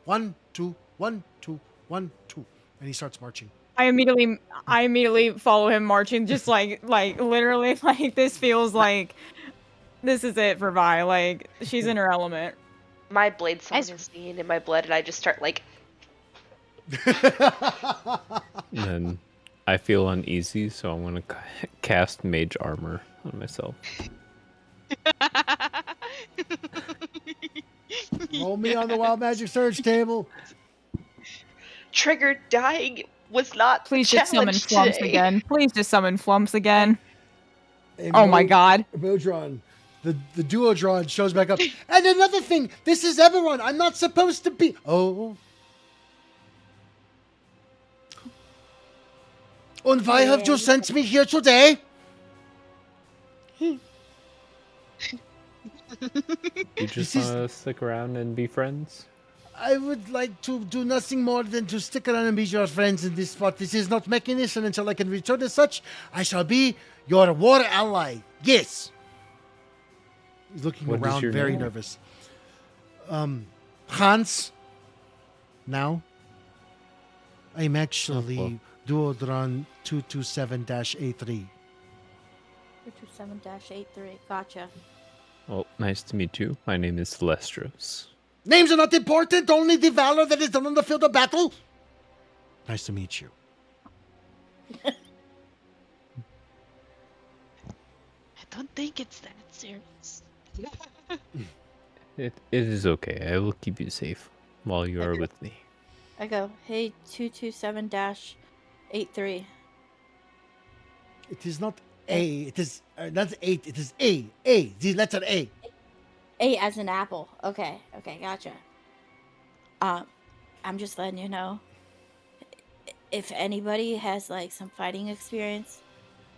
1, 2, 1, 2, 1, 2. And he starts marching. I immediately follow him marching, just like literally, like this feels like this is it for Vi. Like she's in her element. My blade song Guys- is singing in my blood, and I just start like, And then I feel uneasy, so I'm gonna cast Mage Armor on myself. Roll me on the Wild Magic Surge table. trigger dying was not Please the just summon challenge Flumps today. again. Please just summon Flumps again. And Oh my god. Bodron. The Duodron shows back up. And another thing, this is Eberron. I'm not supposed to be. Oh. And why have you sent me here today? You just This is- wanna stick around and be friends? I would like to do nothing more than to stick around and be your friends in this spot. This is not mechanist, and until I can return as such, I shall be your war ally. Yes. He's looking What is around, your very name? nervous. Hans. Now. I'm actually Duodron 227-A3. 227-83. Gotcha. Well, nice to meet you. My name is Celestros. Names are not important, only the valor that is done on the field of battle. Nice to meet you. I don't think it's that serious. It is okay. I will keep you safe while you are with me. I go, hey, 227-83. It is not A. It is not 8. It is A. A. The letter A. A as an apple. Okay, gotcha. I'm just letting you know. If anybody has like some fighting experience,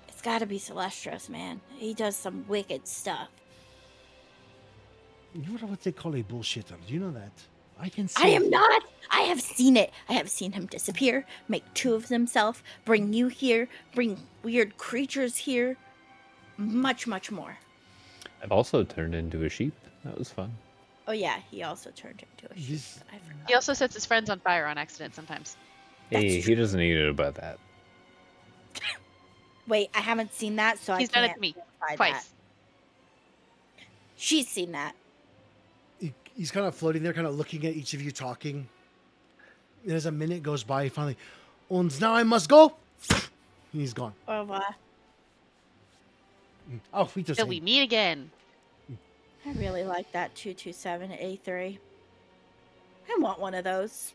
it's gotta be Celestros, man. He does some wicked stuff. You are what they call a bullshitter. Do you know that? I can see. I am not! I have seen it. I have seen him disappear, make two of himself, bring you here, bring weird creatures here. Much, much more. I've also turned into a sheep. That was fun. Oh yeah, he also turned into a sheep. This- I forgot. He also sets his friends on fire on accident sometimes. That's Hey, he doesn't need it about that. Wait, I haven't seen that, so He's I done can't it to me verify twice. that. She's seen that. He's kind of floating there, kind of looking at each of you talking. And as a minute goes by, he finally, and now I must go. And he's gone. Oh, wow. Oh, we just. Till we meet again. I really like that 227-A3. I want one of those.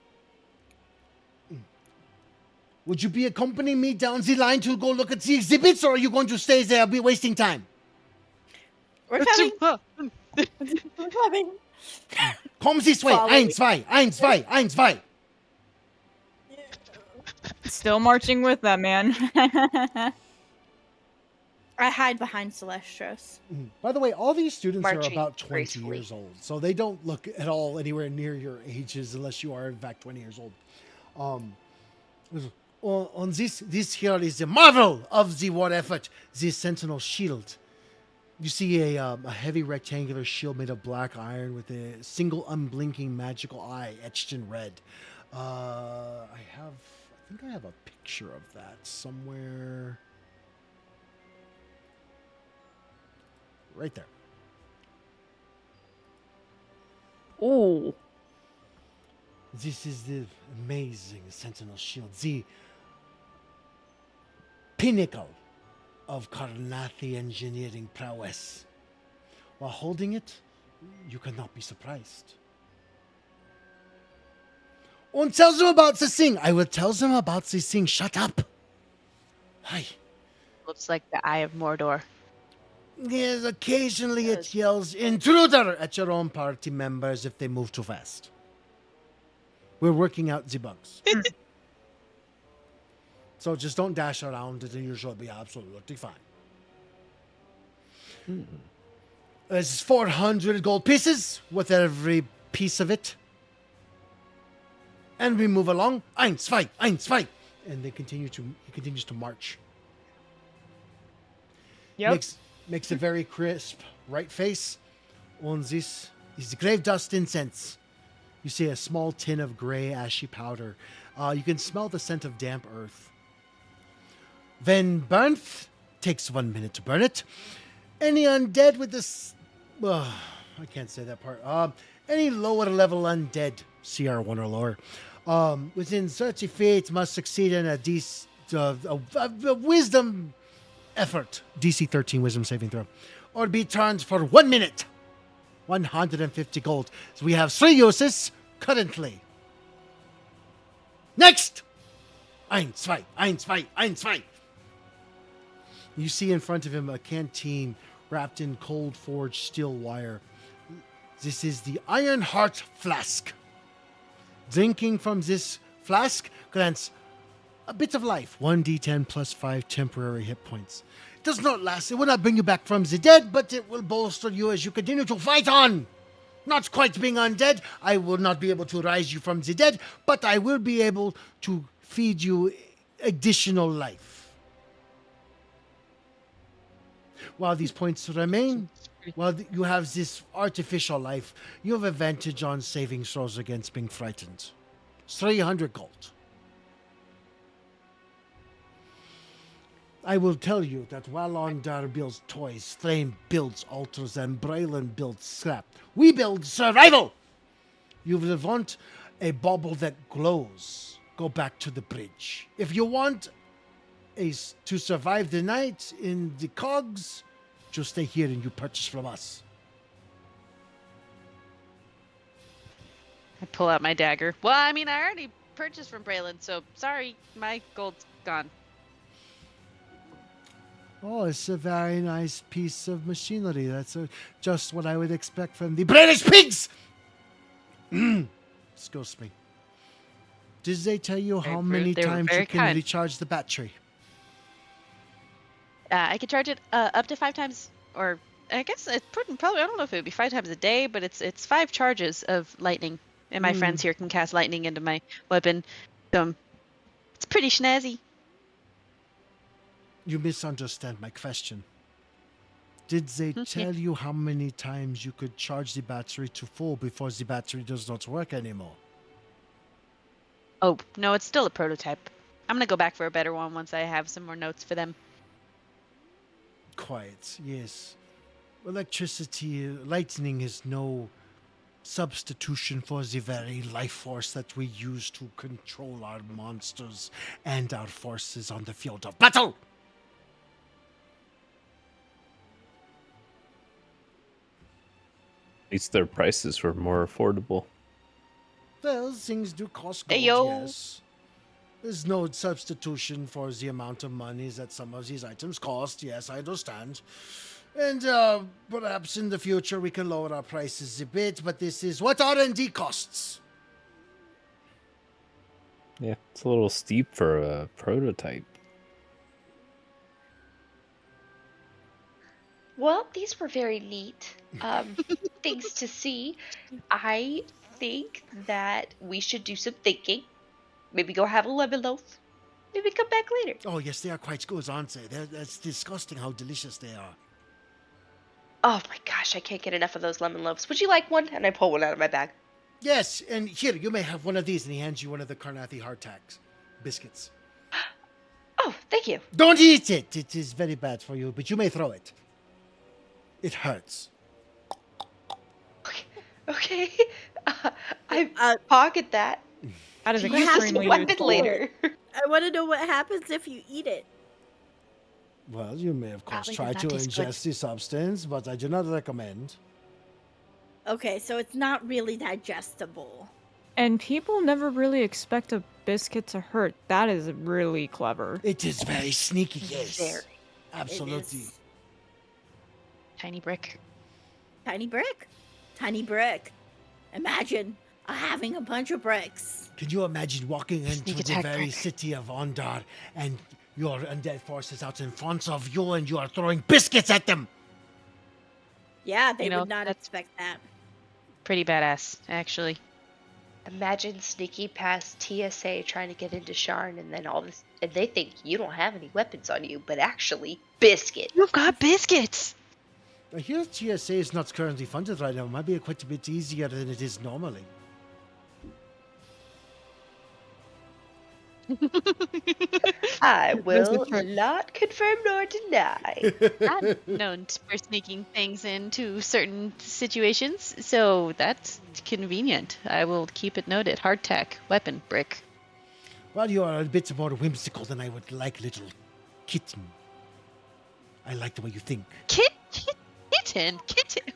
Would you be accompanying me down the line to go look at the exhibits, or are you going to stay there? Be wasting time. We're coming. We're coming. Come this way. Follow 1, me. 2, 1, 2, 1, 2. Still marching with that man. I hide behind Celestros. By the way, all these students Marching are about 20 gracefully. years old, so they don't look at all anywhere near your ages, unless you are in fact 20 years old. On this here is the marvel of the war effort, the Sentinel Shield. You see a heavy rectangular shield made of black iron with a single unblinking magical eye etched in red. I think I have a picture of that somewhere. Right there. Ooh. This is the amazing Sentinel Shield, the pinnacle of Karnathi engineering prowess. While holding it, you cannot be surprised. And tell them about the thing. I will tell them about the thing. Shut up. Hi. Looks like the Eye of Mordor. Yes, occasionally it yells intruder at your own party members if they move too fast. We're working out the bugs. So just don't dash around it and you should be absolutely fine. This is 400 gold pieces with every piece of it. And we move along. 1, 2, 1, 2. And he continues to march. Yep. Makes a very crisp right face. And this is the grave dust incense. You see a small tin of gray, ashy powder. You can smell the scent of damp earth. When burnt, takes 1 minute to burn it. Any undead with this... I can't say that part. Any lower level undead, CR1 or lower, within 30 feet must succeed in a wisdom effort, DC 13 wisdom saving throw, or be turned for 1 minute. 150 gold. So we have 3 uses currently. Next! Ein, zwei, ein, zwei, ein, zwei. You see in front of him a canteen wrapped in cold forged steel wire. This is the Iron Heart Flask. Drinking from this flask grants a bit of life. 1d10 plus 5 temporary hit points. It does not last. It will not bring you back from the dead, but it will bolster you as you continue to fight on. Not quite being undead. I will not be able to rise you from the dead, but I will be able to feed you additional life. While these points remain, while you have this artificial life, you have advantage on saving throws against being frightened. 300 gold. I will tell you that while Ondar builds toys, Thrain builds altars, and Braylon builds scrap, we build survival! You will want a bauble that glows. Go back to the bridge. If you want to survive the night in the cogs, just stay here and you purchase from us. I pull out my dagger. Well, I mean, I already purchased from Braylon, so sorry, my gold's gone. Oh, it's a very nice piece of machinery. That's just what I would expect from the British pigs! Excuse me. Did they tell you how many times you can recharge the battery? I can charge it up to 5 times, or I guess it's probably, I don't know if it would be 5 times a day, but it's 5 charges of lightning. And my friends here can cast lightning into my weapon. So it's pretty snazzy. You misunderstand my question. Did they tell you how many times you could charge the battery to full before the battery does not work anymore? Oh, no, it's still a prototype. I'm going to go back for a better one once I have some more notes for them. Quiet, yes. Electricity, lightning is no substitution for the very life force that we use to control our monsters and our forces on the field of battle! At least their prices were more affordable. Well, things do cost gold, yes. There's no substitution for the amount of money that some of these items cost. Yes, I understand. And perhaps in the future we can lower our prices a bit, but this is what R&D costs. Yeah, it's a little steep for a prototype. Well, these were very neat things to see. I think that we should do some thinking. Maybe go have a lemon loaf. Maybe come back later. Oh, yes, they are quite good, aren't they? It's disgusting how delicious they are. Oh my gosh, I can't get enough of those lemon loaves. Would you like one? And I pull one out of my bag. Yes, and here, you may have one of these. And he hands you one of the Carnathi hardtacks biscuits. Oh, thank you. Don't eat it. It is very bad for you, but you may throw it. It hurts. Okay. I pocket that. That is You have extremely a weapon useful. later. I want to know what happens if you eat it. Well, you may, of course, Probably try does to not taste good. ingest the substance, but I do not recommend. Okay, so it's not really digestible. And people never really expect a biscuit to hurt. That is really clever. It is very sneaky, yes. Very. Absolutely. is. Tiny brick. Tiny brick. Tiny brick. Imagine having a bunch of bricks. Can you imagine walking into Sneak the attack very brick. city of Ondar and your undead forces out in front of you and you are throwing biscuits at them? Yeah, they You know, would not that's- expect that. Pretty badass, actually. Imagine sneaking past TSA trying to get into Sharn and then all this, and they think you don't have any weapons on you, but actually, biscuit. You've got biscuits! I hear TSA is not currently funded right now. It might be quite a bit easier than it is normally. I There's the will trick. not confirm nor deny. I'm known for sneaking things into certain situations, so that's convenient. I will keep it noted. Hardtack, weapon, brick. Well, you are a bit more whimsical than I would like, little kitten. I like the way you think. Kitten?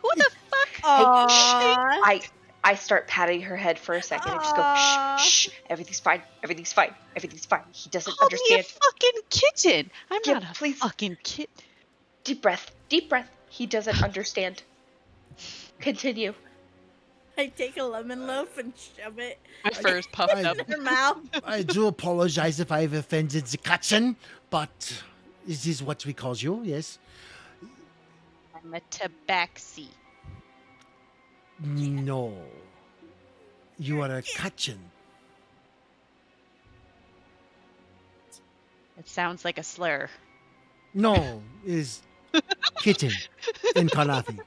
Who the fuck? Aww. I start patting her head for a second and just go, Aw. shh, everything's fine, everything's fine, everything's fine. He doesn't Call me a understand. fucking kitten. I'm Yeah, not a please. fucking kitten. Deep breath, deep breath. He doesn't understand. Continue. I take a lemon loaf and shove it My fur's puffed up. in her mouth. I do apologize if I've offended the kitten, but this is what we call you, yes? I'm a tabaxi. No. You are a kitten. It sounds like a slur. No, is kitten in Karnathi.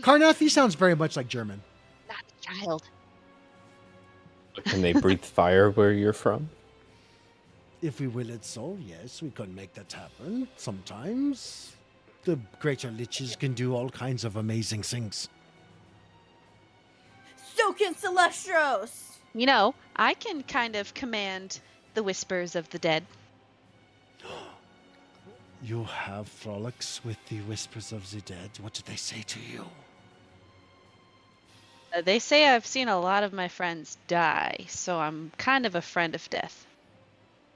Karnathi sounds very much like German. Not a child. Can they breathe fire where you're from? If we will it so, yes, we can make that happen. Sometimes the greater liches can do all kinds of amazing things. So can Celestros. You know, I can kind of command the whispers of the dead. You have frolics with the whispers of the dead. What did they say to you? They say I've seen a lot of my friends die, so I'm kind of a friend of death.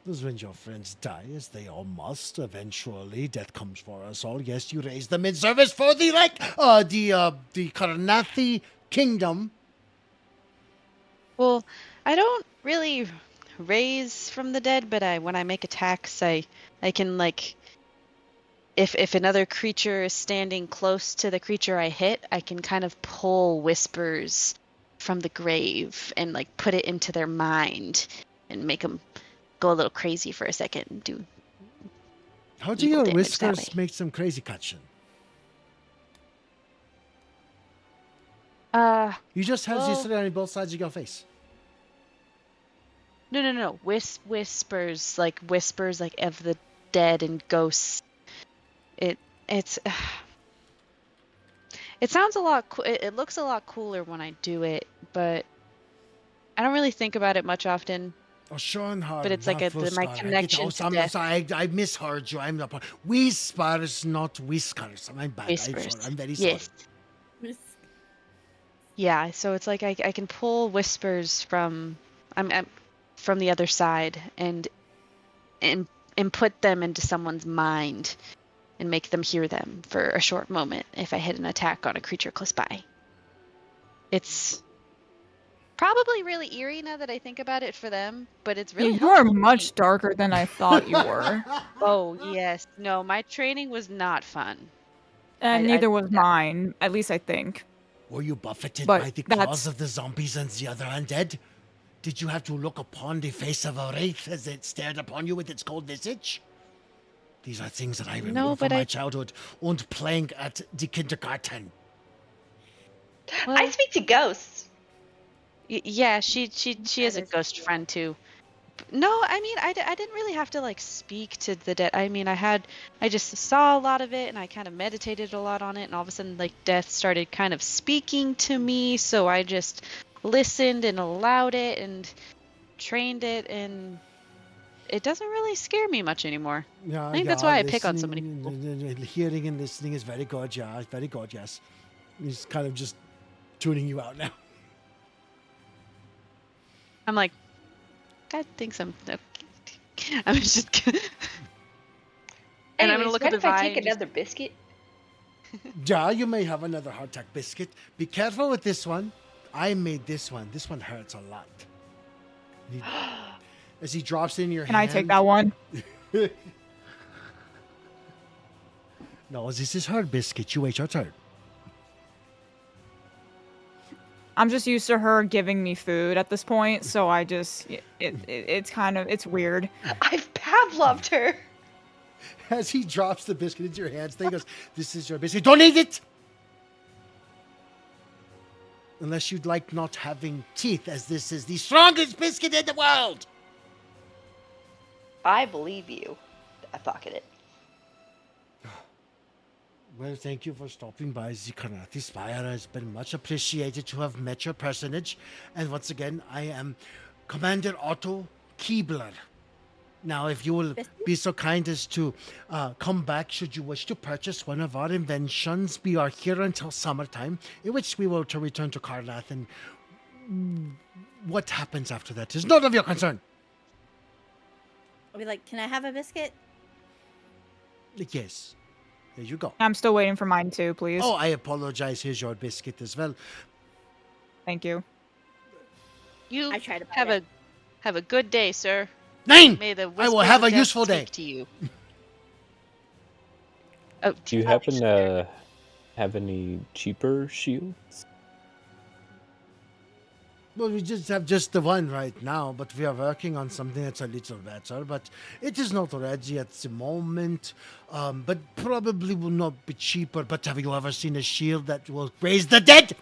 Because when your friends die, as they all must, eventually death comes for us all. Yes, you raise them in service for the Karnathi kingdom. Well, I don't really raise from the dead, but when I make attacks, I can like, if another creature is standing close to the creature I hit, I can kind of pull whispers from the grave and like put it into their mind and make them go a little crazy for a second and do. How do evil your damage that whispers way. make some crazy kitten? You just have well- these sitting on both sides of your face. No. Whispers like of the dead and ghosts. It's it sounds a lot. It looks a lot cooler when I do it, but I don't really think about it much often. Oh, Sean Hart. But it's like my connection to death. Sorry, I misheard you. I'm not. Whispers, not whiskers. I'm bad. Whispers. I'm very sorry. Yes. Yeah. So it's like I can pull whispers from from the other side and put them into someone's mind and make them hear them for a short moment if I hit an attack on a creature close by. It's probably really eerie now that I think about it for them, but it's really You are helpful for much me. darker than I thought you were. Oh yes, no, my training was not fun. And I- neither was mine, at least I think. Were you buffeted But by the that's- claws of the zombies and the other undead? Did you have to look upon the face of a wraith as it stared upon you with its cold visage? These are things that I remember No, from but my I- childhood and playing at the kindergarten. Well, I speak to ghosts. Yeah, she is a is ghost cute. friend too. No, I mean I didn't really have to like speak to the dead. I mean I just saw a lot of it and I kind of meditated a lot on it and all of a sudden like death started kind of speaking to me, so I just listened and allowed it and trained it, and it doesn't really scare me much anymore. Yeah, I think that's why I pick on so many people. Hearing and listening is very good, yeah, very good, yes. He's kind of just tuning you out now. I'm like, God thinks I'm. I'm just. Gonna... And I'm gonna Anyways, look what at the if I vine. take and just- another biscuit? Yeah, you may have another hardtack biscuit. Be careful with this one. I made this one. This one hurts a lot. As he drops it in your Can hand. I take that one? No, this is her biscuit. You wait your turn. I'm just used to her giving me food at this point, so I just it's kind of it's weird. I've Pavloved her. As he drops the biscuit into your hands, he goes, "This is your biscuit. Don't eat it! Unless you'd like not having teeth, as this is the strongest biscuit in the world!" I believe you. I pocket it. Well, thank you for stopping by the Karnati Spire. It's been much appreciated to have met your personage. And once again, I am Commander Otto Keebler. Now, if you will be so kind as to come back should you wish to purchase one of our inventions, we are here until summertime, in which we will to return to Karnath, and what happens after that is none of your concern. I'll be like, can I have a biscuit? Yes. There you go. I'm still waiting for mine too, please. Oh, I apologize. Here's your biscuit as well. Thank you. You I try to buy have a good day, sir. 9! May the I will whispers have of a death useful speak day. to you. Oh, Do you happen to have any cheaper shields? Well, we just have just the one right now, but we are working on something that's a little better. But it is not ready at the moment. But probably will not be cheaper. But have you ever seen a shield that will raise the dead?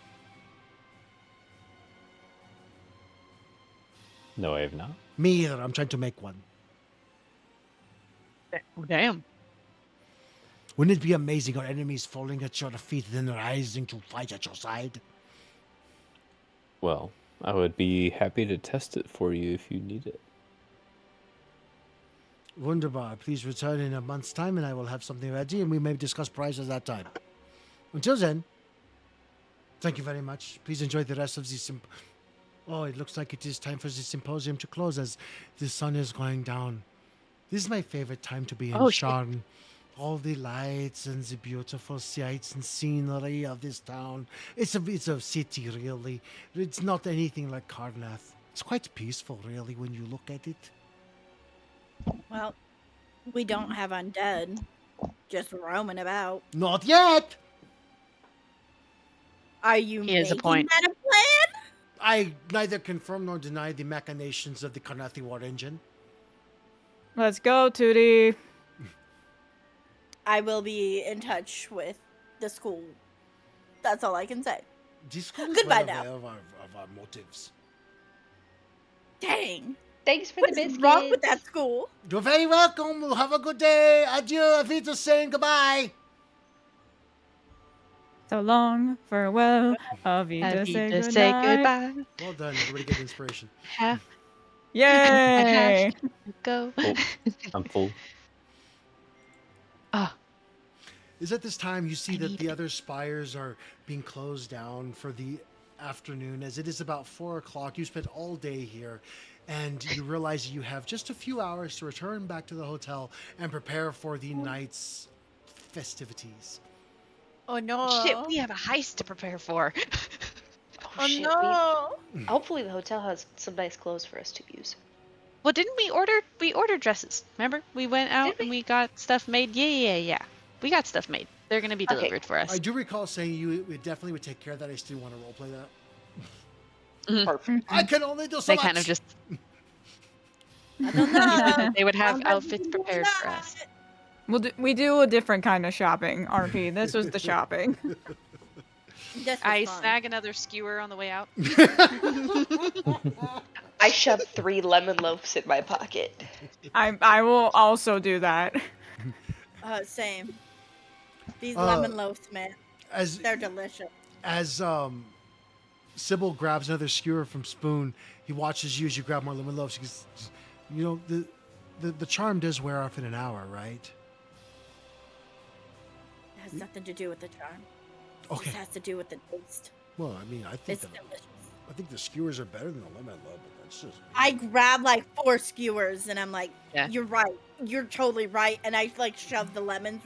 No, I have not. Me either. I'm trying to make one. damn. Wouldn't it be amazing? Our enemies falling at your feet, then rising to fight at your side. Well, I would be happy to test it for you if you need it. Wunderbar. Please return in a month's time, and I will have something ready, and we may discuss prices at that time. Until then, thank you very much. Please enjoy the rest of the Oh, it looks like it is time for the symposium to close as the sun is going down. This is my favorite time to be in Sharn. All the lights and the beautiful sights and scenery of this town. It's a city, really. It's not anything like Karnath. It's quite peaceful, really, when you look at it. Well, we don't have undead just roaming about. Not yet! Are you He has a making point. that a plan? I neither confirm nor deny the machinations of the Karnathi war engine. Let's go, Tootie. I will be in touch with the school. That's all I can say. This school is Goodbye well now. aware of our motives. Dang. Thanks for What the is biscuits. wrong with that school? You're very welcome. We'll have a good day. Adieu. Auf Wiedersehen. Goodbye. So long, farewell, Avita, say goodbye. Well done. Everybody get inspiration. Have Yay! go. Oh, I'm full. Ah, Is at this time you see I that need the it. other spires are being closed down for the afternoon, as it is about 4 o'clock. You spent all day here, and you realize you have just a few hours to return back to the hotel and prepare for the night's festivities. Oh no. shit, we have a heist to prepare for. Oh shit, no. Hopefully the hotel has some nice clothes for us to use. Well, didn't we order dresses? Remember? We went out Did we? and we got stuff made. Yeah. We got stuff made. They're gonna be Okay. delivered for us. I do recall saying you definitely would take care of that. I still want to roleplay that. Mhm. Perfect. I can only do so They much. kind of just I don't you said know. that they would have Sounds like outfits we can do prepared for that. us. We do a different kind of shopping, RP. This was the shopping. This was I fun. snag another skewer on the way out. I shoved 3 lemon loaves in my pocket. I will also do that. Same. These Uh, lemon loaves, man, As they're delicious. as Sybil grabs another skewer from Spoon, he watches you as you grab more lemon loaves. He goes, you know, the charm does wear off in an hour, right? It has nothing to do with the charm. Okay. It has to do with the taste. Well, I mean, I think It's the, delicious. I think the skewers are better than the lemon loaf, but that's just. I grab like 4 skewers and I'm like, Yeah. you're right. You're totally right. And I like shove the lemon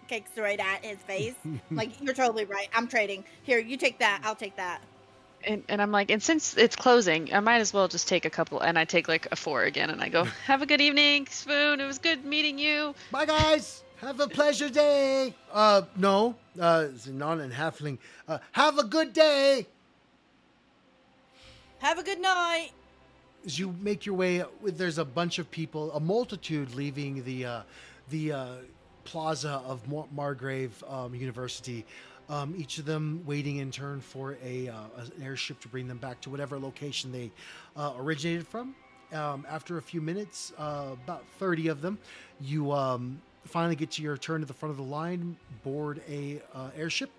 cakes right at his face. Like, you're totally right. I'm trading. Here, you take that. I'll take that. And I'm like, and since it's closing, I might as well just take a couple. And I take like a 4 again, and I go, have a good evening, Spoon. It was good meeting you. Bye, guys. Have a pleasure day. No. It's a non and halfling. Have a good day. Have a good night. As you make your way, there's a bunch of people, a multitude leaving the plaza of Margrave University. Each of them waiting in turn for an airship to bring them back to whatever location they originated from. After a few minutes, about 30 of them, you finally get to your turn at the front of the line, board a airship,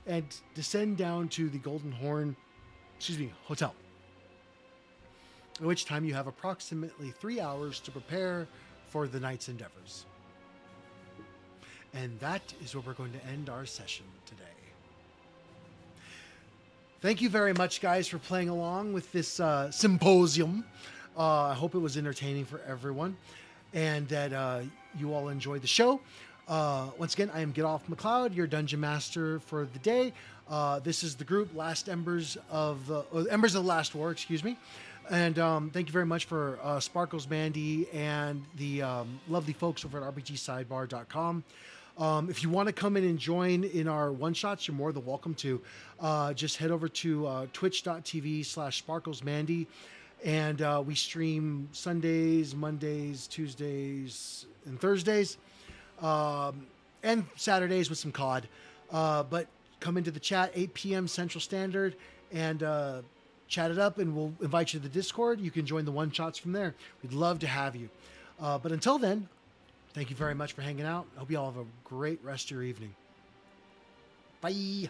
and descend down to the Golden Horn, hotel. At which time you have approximately 3 hours to prepare for the night's endeavors. And that is where we're going to end our session today. Thank you very much, guys, for playing along with this symposium. I hope it was entertaining for everyone and that you all enjoyed the show. Once again, I am Get Off McLeod, your Dungeon Master for the day. This is the group Embers of the Last War, excuse me. And thank you very much for Sparkles Mandy and the lovely folks over at RPGsidebar.com. If you want to come in and join in our one-shots, you're more than welcome to. Just head over to twitch.tv/SparklesMandy. And we stream Sundays, Mondays, Tuesdays, and Thursdays. And Saturdays with some COD. But come into the chat, 8 p.m. Central Standard, and chat it up, and we'll invite you to the Discord. You can join the one-shots from there. We'd love to have you. But until then, thank you very much for hanging out. I hope you all have a great rest of your evening. Bye.